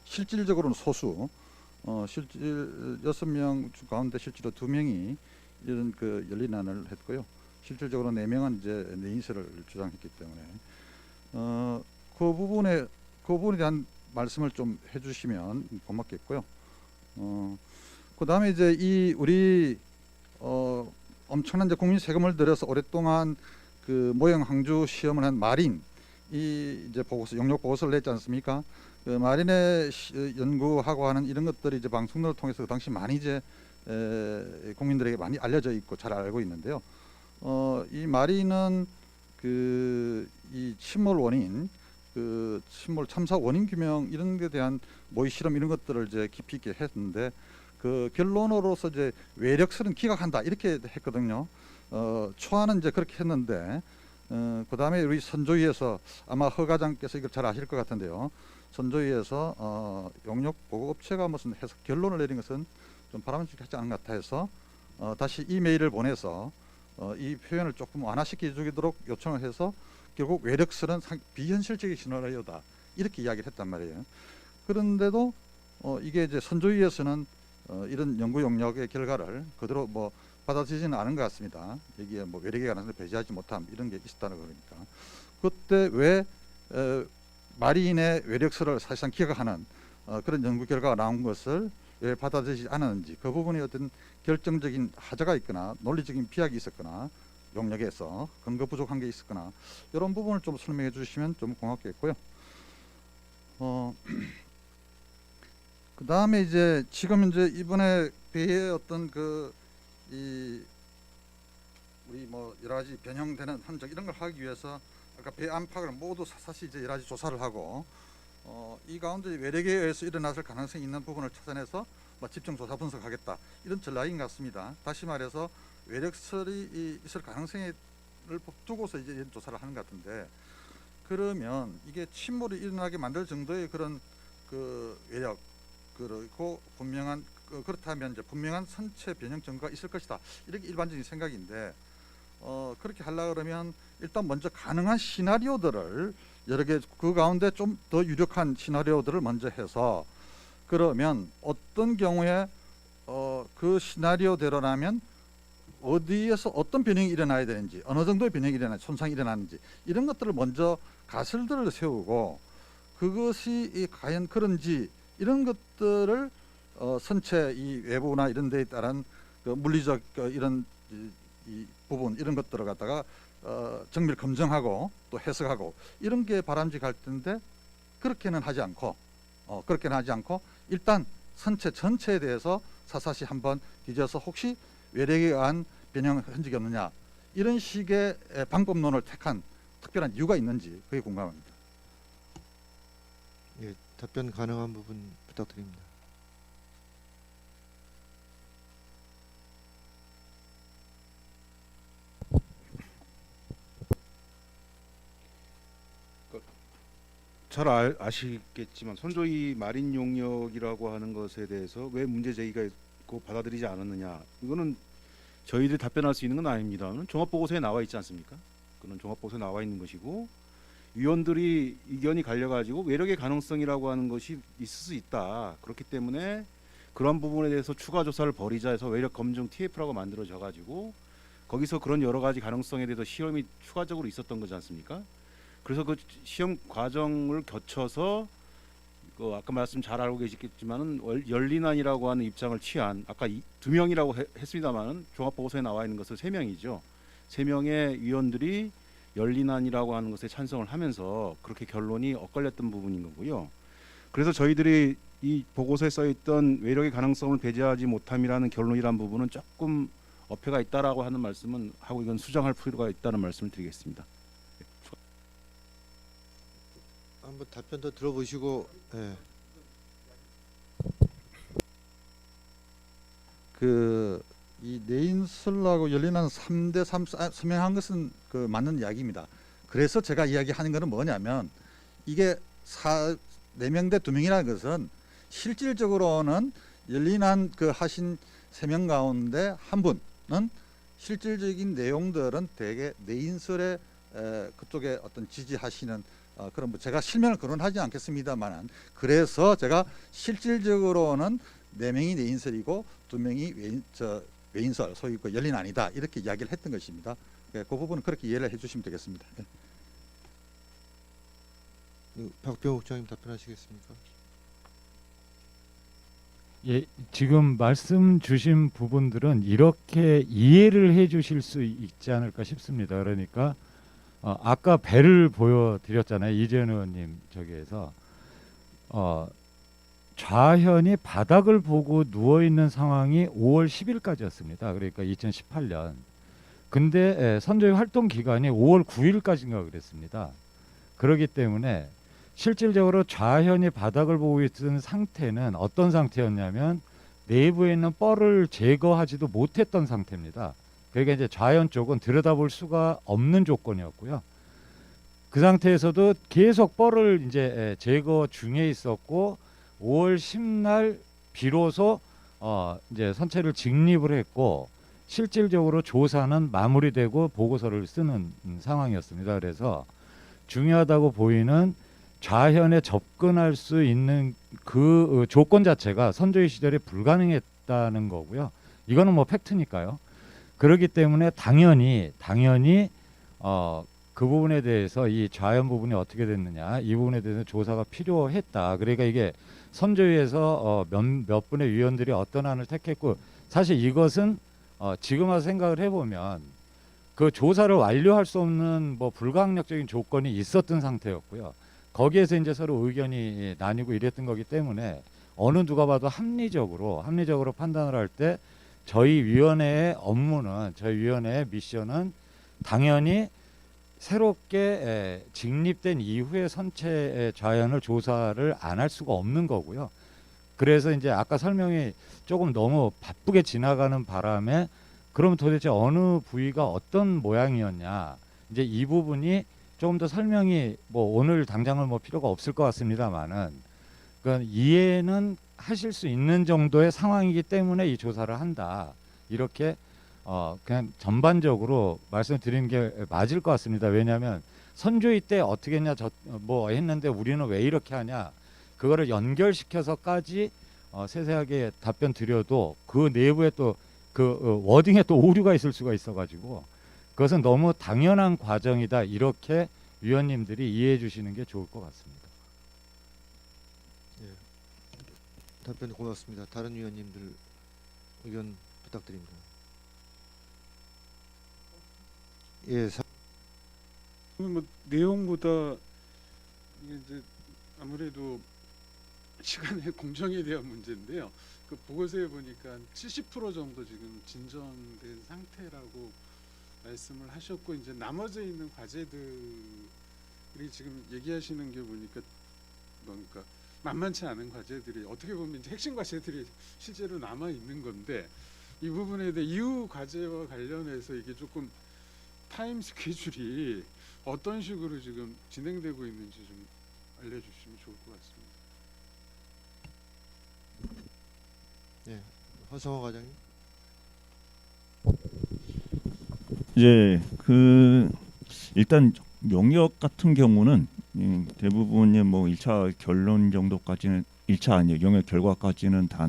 실질적으로는 소수, 실질 6명 가운데 실제로 2명이 이런 그 열린안을 했고요. 실질적으로 4명은 이제 내인설을 주장했기 때문에 그 부분에 대한 말씀을 좀 해주시면 고맙겠고요. 그 다음에 이제 이 우리 엄청난 이제 국민 세금을 들여서 오랫동안 그 모형 항주 시험을 한 마린, 이 이제 보고서, 용역 보고서를 냈지 않습니까? 그 마린에 연구하고 하는 이런 것들이 이제 방송들을 통해서 그 당시 많이 이제 국민들에게 많이 알려져 있고 잘 알고 있는데요. 이 마린은 이 침몰 원인, 그 침몰 참사 원인 규명 이런 데 대한 모의 실험 이런 것들을 이제 깊이 있게 했는데, 그 결론으로서 이제 외력설은 기각한다, 이렇게 했거든요. 초안은 이제 그렇게 했는데, 그 다음에 우리 선조위에서 아마 허 과장께서 이걸 잘 아실 것 같은데요. 선조위에서 용역 보고 업체가 무슨 해서 결론을 내린 것은 좀 바람직하지 않은 것 같아서 다시 이메일을 보내서 이 표현을 조금 완화시켜 주도록 요청을 해서, 결국 외력설은 비현실적인 시나리오다, 이렇게 이야기를 했단 말이에요. 그런데도 이게 이제 선조위에서는 이런 연구 용역의 결과를 그대로 뭐 받아들이지는 않은 것 같습니다. 여기에 뭐 외력의 가능성을 배제하지 못함 이런 게 있었다는 거니까. 그때 왜 마린의 외력설을 사실상 기각하는 그런 연구 결과가 나온 것을 왜 받아들이지 않았는지, 그 부분이 어떤 결정적인 하자가 있거나 논리적인 비약이 있었거나 용역에서 근거 부족한 게 있었거나 이런 부분을 좀 설명해 주시면 좀 고맙겠고요. 그 다음에 이제 지금 이제 이번에 배의 어떤 우리 뭐 여러 가지 변형되는 흔적 이런 걸 하기 위해서 아까 배 안팎을 모두 사사시 이제 여러 가지 조사를 하고 이 가운데 외력에 의해서 일어났을 가능성이 있는 부분을 찾아내서 뭐 집중 조사 분석하겠다 이런 전략인 것 같습니다. 다시 말해서 외력설이 있을 가능성을 두고서 이제 이런 조사를 하는 것 같은데, 그러면 이게 침몰이 일어나게 만들 정도의 그런 외력 그리고 분명한 그렇다면 이제 분명한 선체 변형 증거가 있을 것이다 이렇게 일반적인 생각인데, 그렇게 하려 그러면 일단 먼저 가능한 시나리오들을 여러 개 그 가운데 좀 더 유력한 시나리오들을 먼저 해서, 그러면 어떤 경우에 그 시나리오대로라면 어디에서 어떤 변형이 일어나야 되는지, 어느 정도의 변형이 일어나 손상이 일어나는지 이런 것들을 먼저 가설들을 세우고, 그것이 과연 그런지 이런 것들을 선체 이 외부나 이런 데에 따른 그 물리적 이런 이 부분 이런 것들을 갖다가 정밀 검증하고 또 해석하고 이런 게 바람직할 텐데, 그렇게는 하지 않고 일단 선체 전체에 대해서 사사시 한번 뒤져서 혹시 외력에 의한 변형 흔적이 없느냐 이런 식의 방법론을 택한 특별한 이유가 있는지 그게 궁금합니다. 예, 답변 가능한 부분 부탁드립니다. 잘 아시겠지만 선조위 마린 용역이라고 하는 것에 대해서 왜 문제 제기가 있고 받아들이지 않았느냐, 이거는 저희들이 답변할 수 있는 건 아닙니다. 종합보고서에 나와 있지 않습니까? 그는 종합보고서에 나와 있는 것이고, 위원들이 의견이 갈려가지고 외력의 가능성이라고 하는 것이 있을 수 있다. 그렇기 때문에 그런 부분에 대해서 추가 조사를 벌이자 해서 외력 검증 TF라고 만들어져 가지고 거기서 그런 여러 가지 가능성에 대해서 시험이 추가적으로 있었던 거지 않습니까? 그래서 그 시험 과정을 거쳐서 아까 말씀 잘 알고 계시겠지만은 열린안이라고 하는 입장을 취한, 아까 2명이라고 했습니다만은 종합보고서에 나와 있는 것은 3명이죠. 3명의 위원들이 열린안이라고 하는 것에 찬성을 하면서 그렇게 결론이 엇갈렸던 부분인 거고요. 그래서 저희들이 이 보고서에 써있던 외력의 가능성을 배제하지 못함이라는 결론이란 부분은 조금 어폐가 있다라고 하는 말씀은 하고, 이건 수정할 필요가 있다는 말씀을 드리겠습니다. 한번 답변 더 들어보시고. 예. 이 내인설하고 열린안 3대 3 서명한 것은 맞는 이야기입니다. 그래서 제가 이야기하는 것은 뭐냐면, 이게 4명 대 2명이라는 것은 실질적으로는 열린안 하신 3명 가운데 한 분은 실질적인 내용들은 대개 내인설에 그쪽에 어떤 지지하시는 그럼 뭐 제가 실명을 거론하지 않겠습니다만, 그래서 제가 실질적으로는 4명이 내인설이고 2명이 외인설, 소위 열린안이다 이렇게 이야기를 했던 것입니다. 그 부분은 그렇게 이해를 해주시면 되겠습니다. 박병욱 국장님 답변하시겠습니까? 예, 지금 말씀 주신 부분들은 이렇게 이해를 해주실 수 있지 않을까 싶습니다. 그러니까 아까 배를 보여드렸잖아요. 이재현 의원님 저기에서 좌현이 바닥을 보고 누워있는 상황이 5월 10일까지였습니다. 그러니까 2018년. 근데 선조위 활동 기간이 5월 9일까지인가 그랬습니다. 그렇기 때문에 실질적으로 좌현이 바닥을 보고 있는 상태는 어떤 상태였냐면 내부에 있는 뻘을 제거하지도 못했던 상태입니다. 그러니까 이제 좌현 쪽은 들여다볼 수가 없는 조건이었고요. 그 상태에서도 계속 뻘을 이제 제거 중에 있었고 5월 10날 비로소 이제 선체를 직립을 했고 실질적으로 조사는 마무리되고 보고서를 쓰는 상황이었습니다. 그래서 중요하다고 보이는 좌현에 접근할 수 있는 그 조건 자체가 선조의 시절에 불가능했다는 거고요. 이거는 뭐 팩트니까요. 그렇기 때문에 당연히 그 부분에 대해서 이 좌현 부분이 어떻게 됐느냐 이 부분에 대해서 조사가 필요했다. 그러니까 이게 선조위에서 몇 분의 위원들이 어떤 안을 택했고 사실 이것은 지금 와서 생각을 해보면 그 조사를 완료할 수 없는 뭐 불가항력적인 조건이 있었던 상태였고요. 거기에서 이제 서로 의견이 나뉘고 이랬던 거기 때문에 어느 누가 봐도 합리적으로 판단을 할 때 저희 위원회의 업무는 저희 위원회의 미션은 당연히 새롭게 직립된 이후에 선체 좌현을 조사를 안 할 수가 없는 거고요. 그래서 이제 아까 설명이 조금 너무 바쁘게 지나가는 바람에 그럼 도대체 어느 부위가 어떤 모양이었냐 이제 이 부분이 조금 더 설명이 뭐 오늘 당장은 뭐 필요가 없을 것 같습니다만은 그러니까 이해는 하실 수 있는 정도의 상황이기 때문에 이 조사를 한다 이렇게 그냥 전반적으로 말씀드리는 게 맞을 것 같습니다. 왜냐하면 선조위 때 어떻게 했냐 뭐 했는데 우리는 왜 이렇게 하냐 그거를 연결시켜서까지 세세하게 답변 드려도 그 내부에 또 그 워딩에 또 오류가 있을 수가 있어가지고 그것은 너무 당연한 과정이다 이렇게 위원님들이 이해해 주시는 게 좋을 것 같습니다. 답변 고맙습니다. 다른 위원님들 의견 부탁드립니다. 예, 뭐 내용보다 이게 이제 아무래도 시간의 공정에 대한 문제인데요. 그 보고서에 보니까 70% 정도 지금 진전된 상태라고 말씀을 하셨고 이제 나머지 있는 과제들이 지금 얘기하시는 게 보니까 뭔가 만만치 않은 과제들이 어떻게 보면 이제 핵심 과제들이 실제로 남아 있는 건데 이 부분에 대해 이후 과제와 관련해서 이게 조금 타임 스케줄이 어떤 식으로 지금 진행되고 있는지 좀 알려주시면 좋을 것 같습니다. 예, 허성호 과장님. 이제 그 일단 영역 같은 경우는 대부분의 뭐 1차 결론 정도까지는 1차 아니에요. 영역 결과까지는 다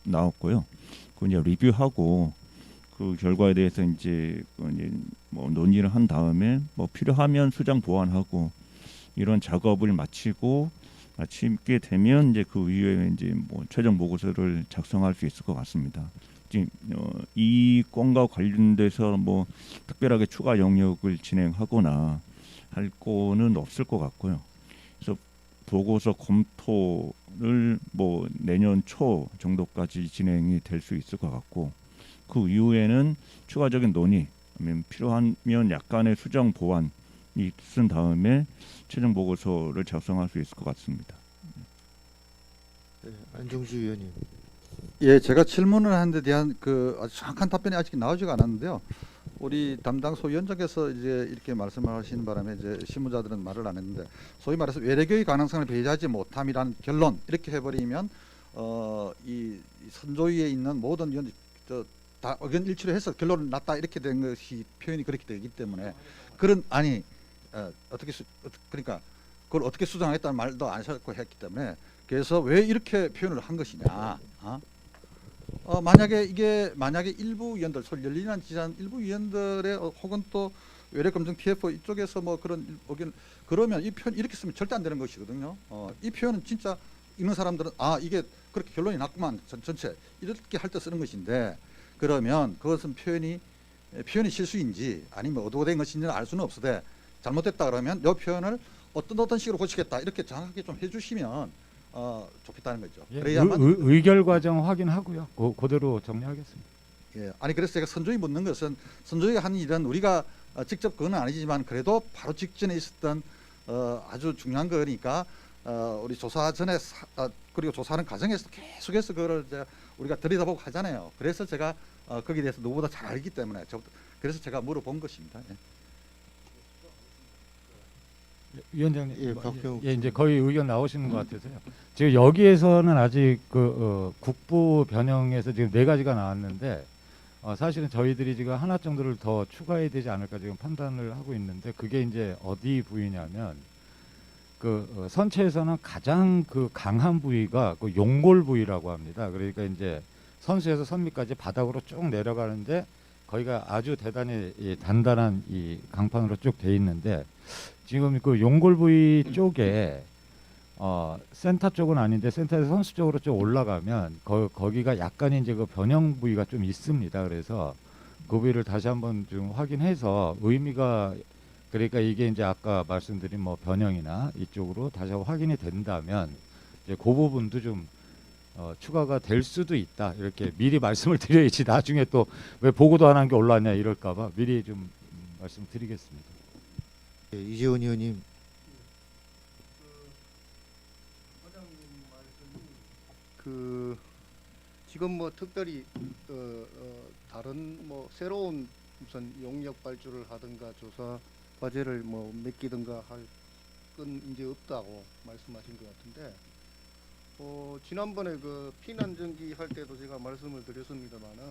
나왔고요. 그 이제 리뷰하고 그 결과에 대해서 이제 뭐 논의를 한 다음에 뭐 필요하면 수정 보완하고 이런 작업을 마치게 되면 이제 그 이후에 이제 뭐 최종 보고서를 작성할 수 있을 것 같습니다. 이 건과 관련돼서 뭐 특별하게 추가 영역을 진행하거나 할 거는 없을 것 같고요. 그래서 보고서 검토를 뭐 내년 초 정도까지 진행이 될 수 있을 것 같고 그 이후에는 추가적인 논의, 아니면 필요하면 약간의 수정 보완이 있은 다음에 최종 보고서를 작성할 수 있을 것 같습니다. 예, 안정주 위원님. 예, 제가 질문을 한 데 대한 그 아주 정확한 답변이 아직 나오지가 않았는데요. 우리 담당 소위원장께서 이제 이렇게 말씀을 하시는 바람에 이제 실무자들은 말을 안 했는데 소위 말해서 외래교의 가능성을 배제하지 못함이라는 결론 이렇게 해버리면 이 선조위에 있는 모든 위원들 다 의견 일치를 해서 결론을 났다 이렇게 된 것이 표현이 그렇게 되기 때문에 그런 아니 그러니까 그걸 어떻게 수정하겠다는 말도 안 하셨고 했기 때문에 그래서 왜 이렇게 표현을 한 것이냐. 만약에 일부 위원들, 열린한 지산 일부 위원들의 혹은 또 외래 검증 TF 이쪽에서 뭐 그런 의견 그러면 이 표현 이렇게 쓰면 절대 안 되는 것이거든요. 이 표현은 진짜 읽는 사람들은 이게 그렇게 결론이 났구만 전체 이렇게 할 때 쓰는 것인데 그러면 그것은 표현이 실수인지 아니면 의도된 것인지는 알 수는 없으되 잘못됐다 그러면 이 표현을 어떤 식으로 고치겠다 이렇게 정확하게 좀 해주시면 좋겠다는 거죠. 예, 그래야만 의결 과정 확인하고요. 그대로 정리하겠습니다. 예, 아니 그래서 제가 선조위 묻는 것은 선조위가 한 일은 우리가 직접 그건 아니지만 그래도 바로 직전에 있었던 아주 중요한 거니까 우리 조사 전에 그리고 조사하는 과정에서 계속해서 그거를 이제 우리가 들여다보고 하잖아요. 그래서 제가 거기에 대해서 누구보다 잘 알기 때문에 그래서 제가 물어본 것입니다. 예. 위원장님, 예, 박병욱 이제 거의 의견 나오시는 것 같아서요. 지금 여기에서는 아직 그 국부 변형에서 지금 4가지가 나왔는데 사실은 저희들이 지금 하나 정도를 더 추가해야 되지 않을까 지금 판단을 하고 있는데 그게 이제 어디 부위냐면 선체에서는 가장 그 강한 부위가 그 용골 부위라고 합니다. 그러니까 이제 선수에서 선미까지 바닥으로 쭉 내려가는데 거기가 아주 대단히 단단한 이 강판으로 쭉 돼 있는데 지금 그 용골 부위 쪽에 센터 쪽은 아닌데 센터에서 선수 쪽으로 좀 올라가면 거기가 약간 이제 그 변형 부위가 좀 있습니다. 그래서 그 부위를 다시 한번 좀 확인해서 의미가 그러니까 이게 이제 아까 말씀드린 뭐 변형이나 이쪽으로 다시 한번 확인이 된다면 이제 그 부분도 좀 추가가 될 수도 있다. 이렇게 미리 말씀을 드려야지 나중에 또 왜 보고도 안 한 게 올라왔냐 이럴까봐 미리 좀 말씀드리겠습니다. 예, 이재원 의원님. 그 지금 뭐 특별히 다른 뭐 새로운 무슨 용역 발주를 하든가 조사 과제를 뭐 맡기든가 할 건 이제 없다고 말씀하신 것 같은데 지난번에 그 피난전기 할 때도 제가 말씀을 드렸습니다마는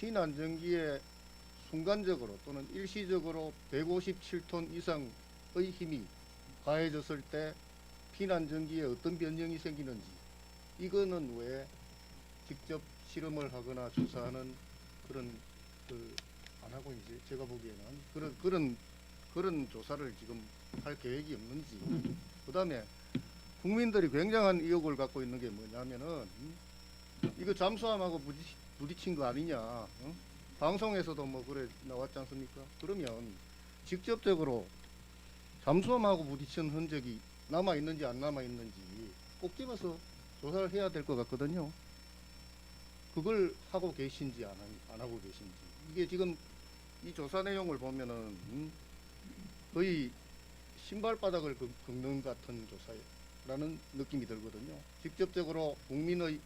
피난전기에 순간적으로 또는 일시적으로 157톤 이상의 힘이 가해졌을 때 피난전기에 어떤 변형이 생기는지 이거는 왜 직접 실험을 하거나 조사하는 그런 안 하고 이제 제가 보기에는 그런 조사를 지금 할 계획이 없는지 그다음에 국민들이 굉장한 의혹을 갖고 있는 게 뭐냐면은 이거 잠수함하고 부딪힌 거 아니냐 방송에서도 뭐 그래 나왔지 않습니까? 그러면 직접적으로 잠수함하고 부딪힌 흔적이 남아 있는지 안 남아 있는지 꼭 집어서 조사를 해야 될 것 같거든요. 그걸 하고 계신지 안 하고 계신지 이게 지금 이 조사 내용을 보면은 거의 신발바닥을 긁는 같은 조사라는 느낌이 들거든요. 직접적으로 국민의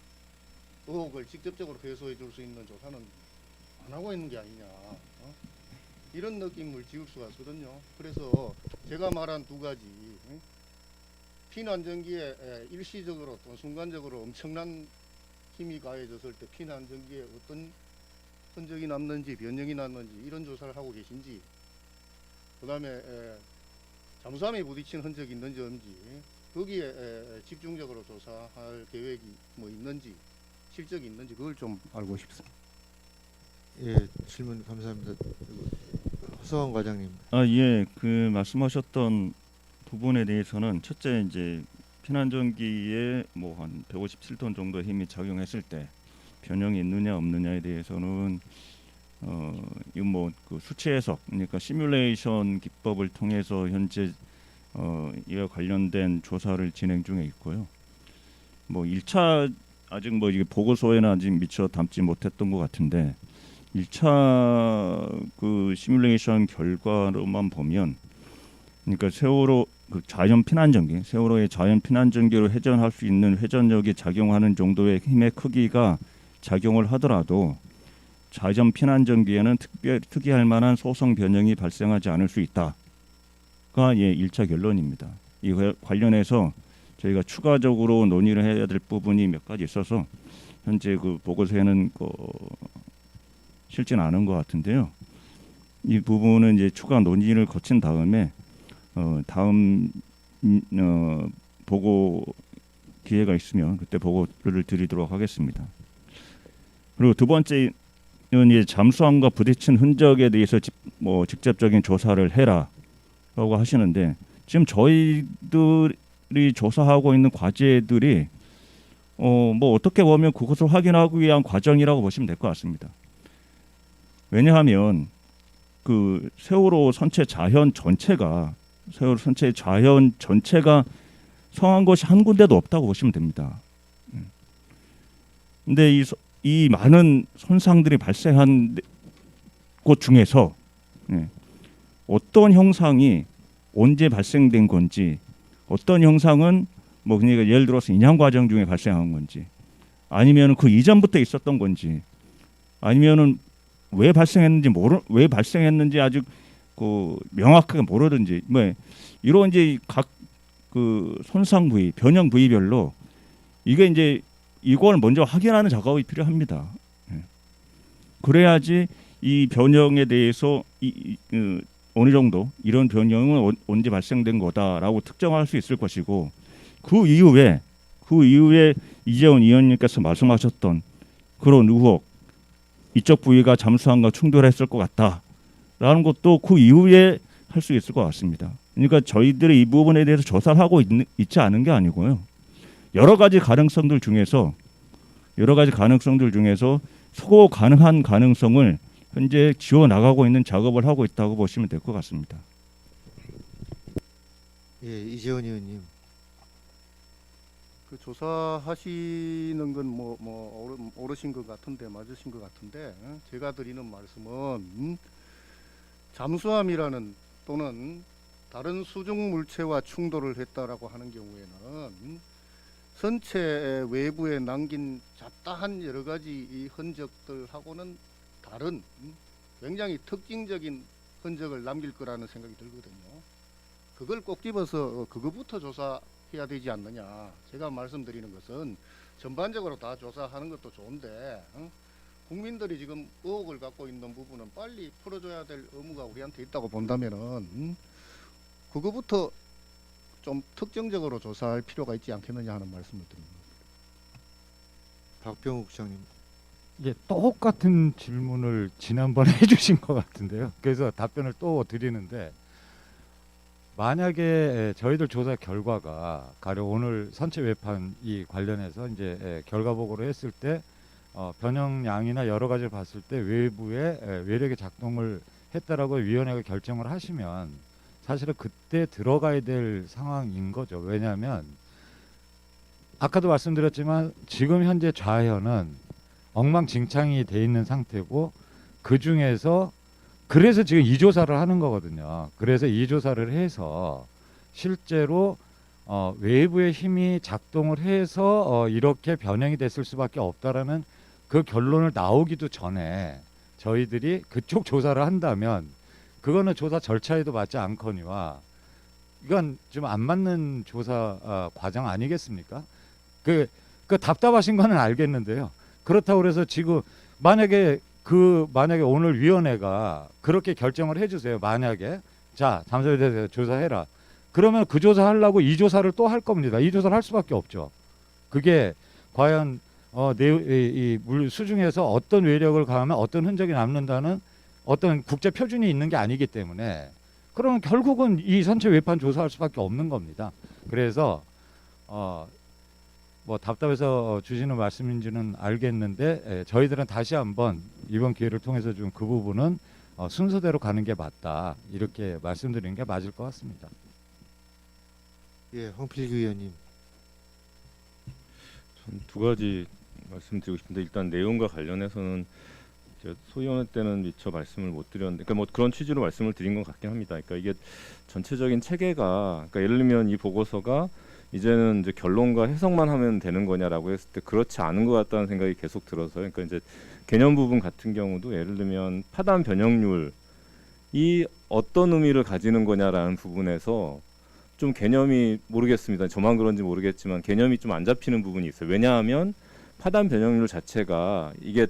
의혹을 직접적으로 해소해 줄 수 있는 조사는 안 하고 있는 게 아니냐 이런 느낌을 지울 수가 있거든요. 그래서 제가 말한 두 가지 피난전기에 일시적으로 또 순간적으로 엄청난 힘이 가해졌을 때 피난전기에 어떤 흔적이 남는지 변형이 났는지 이런 조사를 하고 계신지 그 다음에 잠수함에 부딪힌 흔적이 있는지 없는지 거기에 집중적으로 조사할 계획이 뭐 있는지 실적이 있는지 그걸 좀 알고 싶습니다. 예, 질문 감사합니다. 허성원 과장님. 예, 그 말씀하셨던 부분에 대해서는 첫째 이제 피난전기에 뭐 한 157톤 정도 힘이 작용했을 때 변형이 있느냐 없느냐에 대해서는 이거 뭐 그 수치 해석 그러니까 시뮬레이션 기법을 통해서 현재 이와 관련된 조사를 진행 중에 있고요. 뭐 1차 아직 뭐 이게 보고서에는 아직 미처 담지 못했던 것 같은데 1차 그 시뮬레이션 결과로만 보면 그러니까 세월호 그 자연 피난전기 세월호의 자연 피난전기로 회전할 수 있는 회전력이 작용하는 정도의 힘의 크기가 작용을 하더라도 자연 피난전기에는 특이할 만한 소성 변형이 발생하지 않을 수 있다가 예 1차 결론입니다. 이 관련해서 저희가 추가적으로 논의를 해야 될 부분이 몇 가지 있어서 현재 그 보고서에는 실지는 않은 것 같은데요. 이 부분은 이제 추가 논의를 거친 다음에 다음 보고 기회가 있으면 그때 보고를 드리도록 하겠습니다. 그리고 두 번째는 이제 잠수함과 부딪힌 흔적에 대해서 직접적인 조사를 해라라고 하시는데 지금 저희들이 조사하고 있는 과제들이 뭐 어떻게 보면 그것을 확인하기 위한 과정이라고 보시면 될 것 같습니다. 왜냐하면 그 세월호 선체 자연 전체가 성한 것이 한 군데도 없다고 보시면 됩니다. 근데 이 많은 손상들이 발생한 곳 중에서 어떤 형상이 언제 발생된 건지, 어떤 형상은 뭐 그러니까 예를 들어서 인양 과정 중에 발생한 건지, 아니면 그 이전부터 있었던 건지, 아니면은 왜 발생했는지 아직 그 명확하게 모르든지 뭐 이런 이제 각 그 손상 부위, 변형 부위별로 이게 이제 이걸 먼저 확인하는 작업이 필요합니다. 그래야지 이 변형에 대해서 어느 정도 이런 변형은 언제 발생된 거다라고 특정할 수 있을 것이고 그 이후에 이재원 의원님께서 말씀하셨던 그런 의혹 이쪽 부위가 잠수함과 충돌했을 것 같다라는 것도 그 이후에 할 수 있을 것 같습니다. 그러니까 저희들이 이 부분에 대해서 조사를 하고 있지 않은 게 아니고요. 여러 가지 가능성들 중에서 소거 가능한 가능성을 현재 지워 나가고 있는 작업을 하고 있다고 보시면 될 것 같습니다. 예, 이재원 의원님. 그 조사하시는 건 뭐 옳으신 것 같은데 맞으신 것 같은데 제가 드리는 말씀은 잠수함이라는 또는 다른 수중 물체와 충돌을 했다라고 하는 경우에는 선체 외부에 남긴 잡다한 여러 가지 이 흔적들하고는 다른 굉장히 특징적인 흔적을 남길 거라는 생각이 들거든요. 그걸 꼭 집어서 그거부터 조사해야 되지 않느냐. 제가 말씀드리는 것은 전반적으로 다 조사하는 것도 좋은데 국민들이 지금 의혹을 갖고 있는 부분은 빨리 풀어줘야 될 의무가 우리한테 있다고 본다면은 그거부터 좀 특정적으로 조사할 필요가 있지 않겠느냐 하는 말씀을 드립니다. 박병욱 국장님. 이게 똑같은 질문을 지난번에 해주신 것 같은데요. 그래서 답변을 또 드리는데 만약에 저희들 조사 결과가 가령 오늘 선체 외판이 관련해서 이제 결과 보고를 했을 때 변형량이나 여러 가지를 봤을 때 외부에 외력의 작동을 했다라고 위원회가 결정을 하시면 사실은 그때 들어가야 될 상황인 거죠. 왜냐하면 아까도 말씀드렸지만 지금 현재 좌현은 엉망진창이 돼 있는 상태고 그 중에서 그래서 지금 이 조사를 하는 거거든요. 그래서 이 조사를 해서 실제로 외부의 힘이 작동을 해서 이렇게 변형이 됐을 수밖에 없다라는 그 결론을 나오기도 전에 저희들이 그쪽 조사를 한다면 그거는 조사 절차에도 맞지 않거니와 이건 좀 안 맞는 조사 과정 아니겠습니까? 그 답답하신 거는 알겠는데요. 그렇다고 그래서 지금 만약에 오늘 위원회가 그렇게 결정을 해주세요. 만약에 자 잠수함에 대해서 조사해라. 그러면 그 조사하려고 이 조사를 또 할 겁니다. 이 조사를 할 수밖에 없죠. 그게 과연 이 물 수중에서 어떤 외력을 가하면 어떤 흔적이 남는다는 어떤 국제 표준이 있는 게 아니기 때문에 그러면 결국은 이 선체 외판 조사할 수밖에 없는 겁니다. 그래서 뭐 답답해서 주시는 말씀인지는 알겠는데 저희들은 다시 한번 이번 기회를 통해서 좀 그 부분은 순서대로 가는 게 맞다 이렇게 말씀드리는 게 맞을 것 같습니다. 예, 황필규 의원님. 전 두 가지 말씀드리고 싶은데 일단 내용과 관련해서는 소위원회 때는 미처 말씀을 못 드렸는데 그러니까 뭐 그런 취지로 말씀을 드린 것 같긴 합니다. 그러니까 이게 전체적인 체계가 그러니까 예를 들면 이 보고서가 이제는 이제 결론과 해석만 하면 되는 거냐라고 했을 때 그렇지 않은 것 같다는 생각이 계속 들어서 그러니까 이제 개념 부분 같은 경우도 예를 들면 파단 변형률이 어떤 의미를 가지는 거냐라는 부분에서 좀 개념이 모르겠습니다. 저만 그런지 모르겠지만 개념이 좀 안 잡히는 부분이 있어요. 왜냐하면 파단 변형률 자체가 이게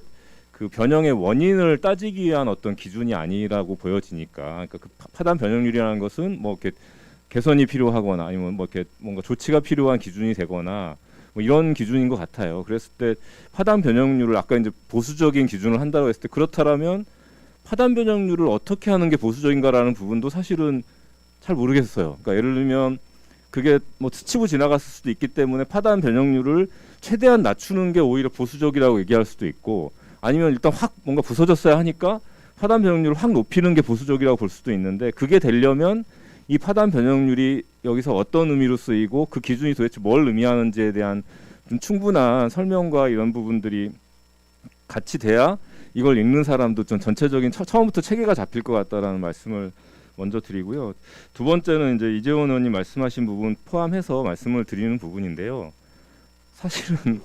그 변형의 원인을 따지기 위한 어떤 기준이 아니라고 보여지니까 그러니까 그 파단 변형률이라는 것은 뭐 이렇게 개선이 필요하거나 아니면 뭐 이렇게 뭔가 조치가 필요한 기준이 되거나 뭐 이런 기준인 것 같아요. 그랬을 때 파단 변형률을 아까 이제 보수적인 기준을 한다고 했을 때 그렇다라면 파단 변형률을 어떻게 하는 게 보수적인가라는 부분도 사실은 잘 모르겠어요. 그러니까 예를 들면 그게 뭐 스치고 지나갔을 수도 있기 때문에 파단 변형률을 최대한 낮추는 게 오히려 보수적이라고 얘기할 수도 있고 아니면 일단 확 뭔가 부서졌어야 하니까 파단 변형률을 확 높이는 게 보수적이라고 볼 수도 있는데 그게 되려면 이 파단 변형률이 여기서 어떤 의미로 쓰이고 그 기준이 도대체 뭘 의미하는지에 대한 좀 충분한 설명과 이런 부분들이 같이 돼야 이걸 읽는 사람도 좀 전체적인 처음부터 체계가 잡힐 것 같다라는 말씀을 먼저 드리고요. 두 번째는 이제 이재원 의원님 말씀하신 부분 포함해서 말씀을 드리는 부분인데요. 사실은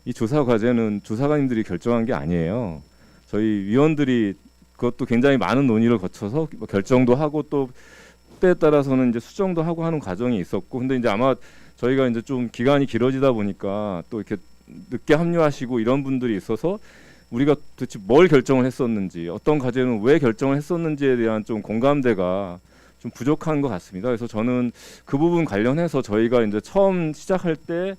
이 조사 과제는 조사관님들이 결정한 게 아니에요. 저희 위원들이 그것도 굉장히 많은 논의를 거쳐서 결정도 하고 또 때에 따라서는 이제 수정도 하고 하는 과정이 있었고, 근데 이제 아마 저희가 이제 좀 기간이 길어지다 보니까 또 이렇게 늦게 합류하시고 이런 분들이 있어서 우리가 도대체 뭘 결정을 했었는지, 어떤 과제는 왜 결정을 했었는지에 대한 좀 공감대가 좀 부족한 것 같습니다. 그래서 저는 그 부분 관련해서 저희가 이제 처음 시작할 때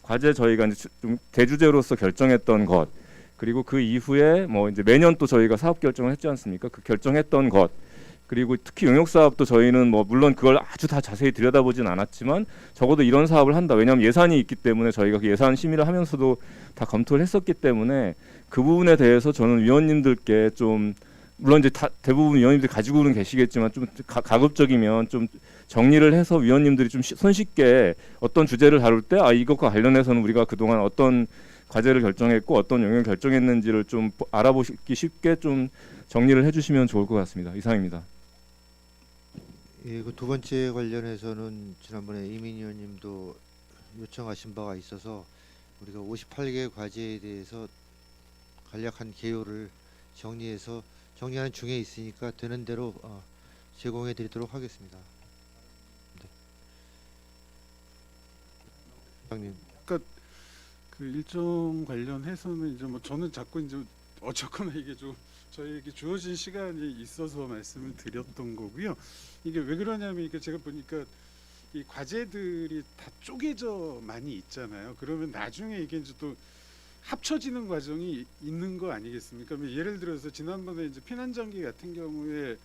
과제 저희가 이제 좀 대주제로서 결정했던 것, 그리고 그 이후에 뭐 이제 매년 또 저희가 사업 결정을 했지 않습니까? 그 결정했던 것, 그리고 특히 용역 사업도 저희는 뭐 물론 그걸 아주 다 자세히 들여다보진 않았지만 적어도 이런 사업을 한다. 왜냐하면 예산이 있기 때문에 저희가 그 예산 심의를 하면서도 다 검토를 했었기 때문에 그 부분에 대해서 저는 위원님들께 좀, 물론 이제 대부분 위원님들이 가지고는 계시겠지만 좀 가급적이면 좀 정리를 해서 위원님들이 좀 손쉽게 어떤 주제를 다룰 때 이것과 관련해서는 우리가 그동안 어떤 과제를 결정했고 어떤 영역을 결정했는지를 좀 알아보기 쉽게 좀 정리를 해주시면 좋을 것 같습니다. 이상입니다. 예, 그 두 번째 관련해서는 지난번에 이민 의원님도 요청하신 바가 있어서 우리가 58개 과제에 대해서 간략한 개요를 정리하는 중에 있으니까 되는 대로 제공해 드리도록 하겠습니다. 네. 장님. 그 일정 관련해서는 이제 뭐 저는 자꾸 이제 어쨌거나 이게 좀 저희에게 주어진 시간이 있어서 말씀을 드렸던 거고요. 이게 왜 그러냐면 이게 제가 보니까 이 과제들이 다 쪼개져 많이 있잖아요. 그러면 나중에 이게 이제 또 합쳐지는 과정이 있는 거 아니겠습니까? 예를 들어서 지난번에 이제 피난장기 같은 경우에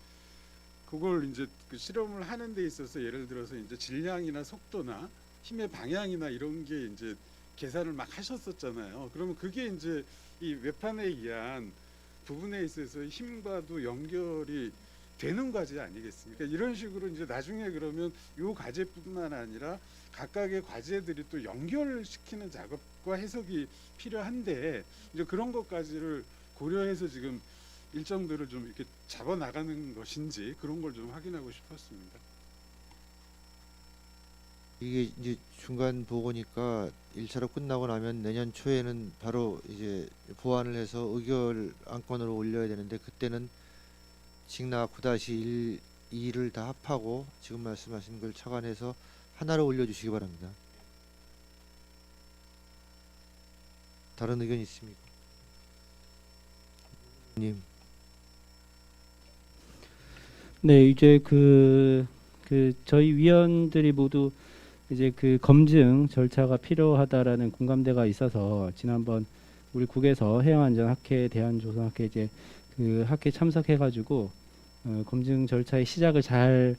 그걸 이제 그 실험을 하는 데 있어서 예를 들어서 이제 질량이나 속도나 힘의 방향이나 이런 게 이제 계산을 막 하셨었잖아요. 그러면 그게 이제 이 외판에 의한 부분에 있어서 힘과도 연결이 되는 과제 아니겠습니까? 이런 식으로 이제 나중에 그러면 요 과제뿐만 아니라 각각의 과제들이 또 연결시키는 작업과 해석이 필요한데 이제 그런 것까지를 고려해서 지금 일정들을 좀 이렇게 잡아 나가는 것인지 그런 걸 좀 확인하고 싶었습니다. 이게 이제 중간 보고니까 1차로 끝나고 나면 내년 초에는 바로 이제 보완을 해서 의결 안건으로 올려야 되는데 그때는 직나 9-1을 다 합하고 지금 말씀하신 걸 착안해서 하나로 올려주시기 바랍니다. 다른 의견 있습니까? 님. 네, 이제 그 저희 위원들이 모두 이제 그 검증 절차가 필요하다라는 공감대가 있어서 지난번 우리 국에서 해양안전학회 대한조선학회 이제 그 학회 참석해가지고 검증 절차의 시작을 잘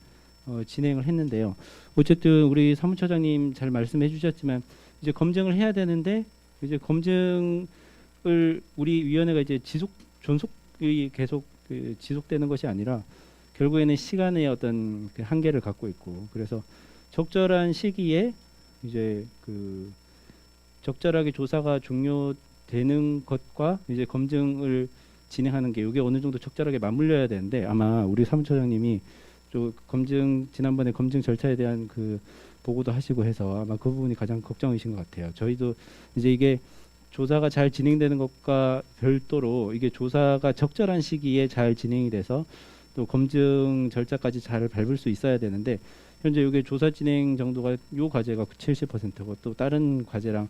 진행을 했는데요. 어쨌든 우리 사무처장님 잘 말씀해 주셨지만 이제 검증을 해야 되는데 이제 검증을 우리 위원회가 이제 존속이 계속 지속되는 것이 아니라 결국에는 시간의 어떤 그 한계를 갖고 있고 그래서 적절한 시기에 이제 그 적절하게 조사가 종료되는 것과 이제 검증을 진행하는 게 이게 어느 정도 적절하게 맞물려야 되는데 아마 우리 사무처장님이 좀 지난번에 검증 절차에 대한 그 보고도 하시고 해서 아마 그 부분이 가장 걱정이신 것 같아요. 저희도 이제 이게 조사가 잘 진행되는 것과 별도로 이게 조사가 적절한 시기에 잘 진행이 돼서 또 검증 절차까지 잘 밟을 수 있어야 되는데 현재 이게 조사 진행 정도가 요 과제가 70%고 또 다른 과제랑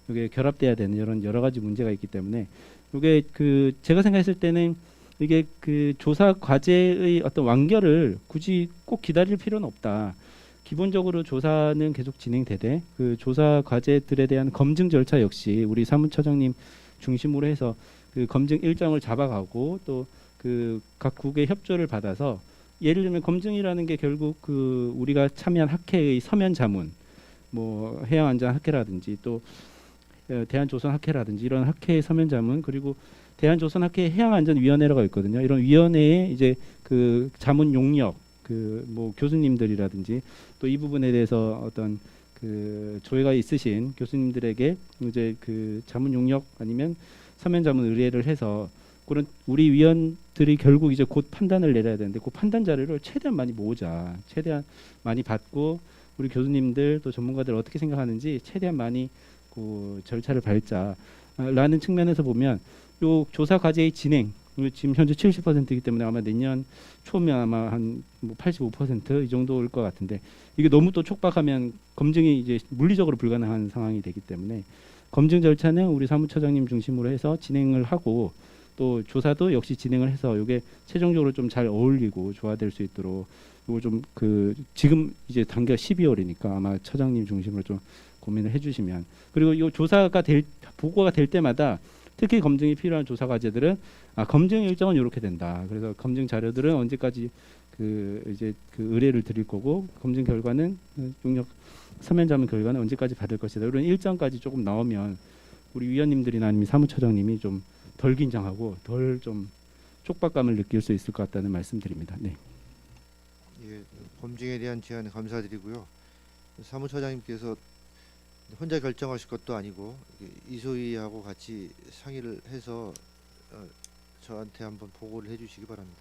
이게 결합돼야 되는 이런 여러 가지 문제가 있기 때문에 이게 그 제가 생각했을 때는 이게 그 조사 과제의 어떤 완결을 굳이 꼭 기다릴 필요는 없다. 기본적으로 조사는 계속 진행되되 그 조사 과제들에 대한 검증 절차 역시 우리 사무처장님 중심으로 해서 그 검증 일정을 잡아가고 또 그 각 국의 협조를 받아서 예를 들면 검증이라는 게 결국 그 우리가 참여한 학회의 서면 자문, 뭐 해양안전학회라든지 또 대한조선학회라든지 이런 학회의 서면 자문 그리고 대한조선학회 해양안전위원회라고 있거든요. 이런 위원회에 이제 그 자문 용역 그 뭐 교수님들이라든지 또 이 부분에 대해서 어떤 그 조회가 있으신 교수님들에게 이제 그 자문 용역 아니면 서면 자문 의뢰를 해서 그런 우리 위원들이 결국 이제 곧 판단을 내려야 되는데 그 판단 자료를 최대한 많이 모으자. 최대한 많이 받고 우리 교수님들 또 전문가들 어떻게 생각하는지 최대한 많이 그 절차를 밟자라는 측면에서 보면 요 조사 과제의 진행 지금 현재 70%이기 때문에 아마 내년 초면 아마 한 뭐 85%이 정도일 것 같은데, 이게 너무 또 촉박하면 검증이 이제 물리적으로 불가능한 상황이 되기 때문에 검증 절차는 우리 사무처장님 중심으로 해서 진행을 하고, 또 조사도 역시 진행을 해서 이게 최종적으로 좀 잘 어울리고 조화될 수 있도록, 이거 좀 그 지금 이제 단계가 12월이니까 아마 처장님 중심으로 좀 고민을 해주시면, 그리고 이 조사가 보고가 될 때마다 특히 검증이 필요한 조사 과제들은 검증 일정은 이렇게 된다. 그래서 검증 자료들은 언제까지 이제 의뢰를 드릴 거고, 검증 결과는 용역 서면 자문 결과는 언제까지 받을 것이다. 이런 일정까지 조금 나오면 우리 위원님들이나 아니면 사무처장님이 좀 덜 긴장하고 덜 좀 촉박감을 느낄 수 있을 것 같다는 말씀드립니다. 네. 예, 검증에 대한 제안 감사드리고요. 사무처장님께서 혼자 결정하실 것도 아니고 이소희하고 같이 상의를 해서 저한테 한번 보고를 해주시기 바랍니다.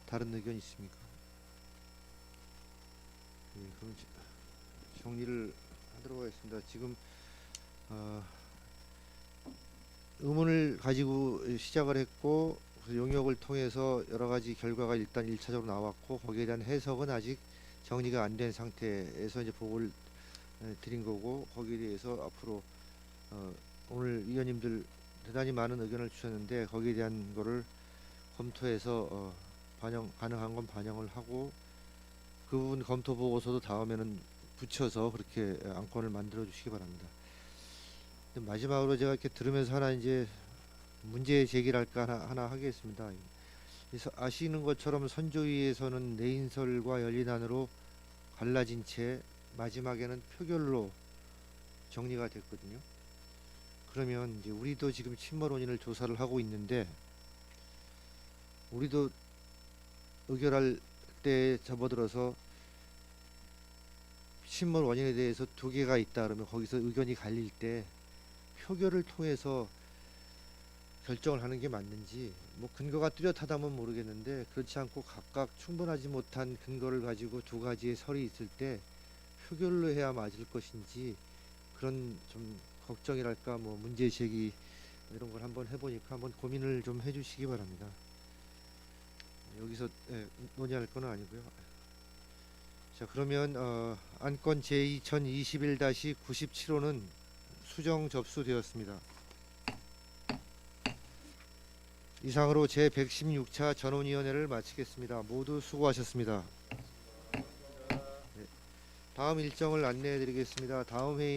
다른 의견 있습니까? 예, 그럼 정리를 하도록 하겠습니다. 지금 의문을 가지고 시작을 했고, 용역을 통해서 여러 가지 결과가 일단 1차적으로 나왔고, 거기에 대한 해석은 아직 정리가 안 된 상태에서 이제 보고를 드린 거고, 거기에 대해서 앞으로 오늘 위원님들 대단히 많은 의견을 주셨는데, 거기에 대한 거를 검토해서 반영 가능한 건 반영을 하고, 그 부분 검토 보고서도 다음에는 붙여서 그렇게 안건을 만들어 주시기 바랍니다. 마지막으로 제가 이렇게 들으면서 하나 이제 문제 제기랄까 하나 하겠습니다. 아시는 것처럼 선조위에서는 내인설과 연리난으로 갈라진 채 마지막에는 표결로 정리가 됐거든요. 그러면 이제 우리도 지금 침몰 원인을 조사를 하고 있는데, 우리도 의결할 때 접어들어서 침몰 원인에 대해서 두 개가 있다 그러면 거기서 의견이 갈릴 때 표결을 통해서 결정을 하는 게 맞는지, 뭐 근거가 뚜렷하다면 모르겠는데, 그렇지 않고 각각 충분하지 못한 근거를 가지고 두 가지의 설이 있을 때 표결로 해야 맞을 것인지, 그런 좀 걱정이랄까 뭐 문제 제기 이런 걸 한번 해보니까 한번 고민을 좀 해주시기 바랍니다. 여기서 논의할 건 아니고요. 자, 그러면 안건 제2021-97호는 수정 접수되었습니다. 이상으로 제116차 전원위원회를 마치겠습니다. 모두 수고하셨습니다. 다음 일정을 안내해 드리겠습니다. 다음 회의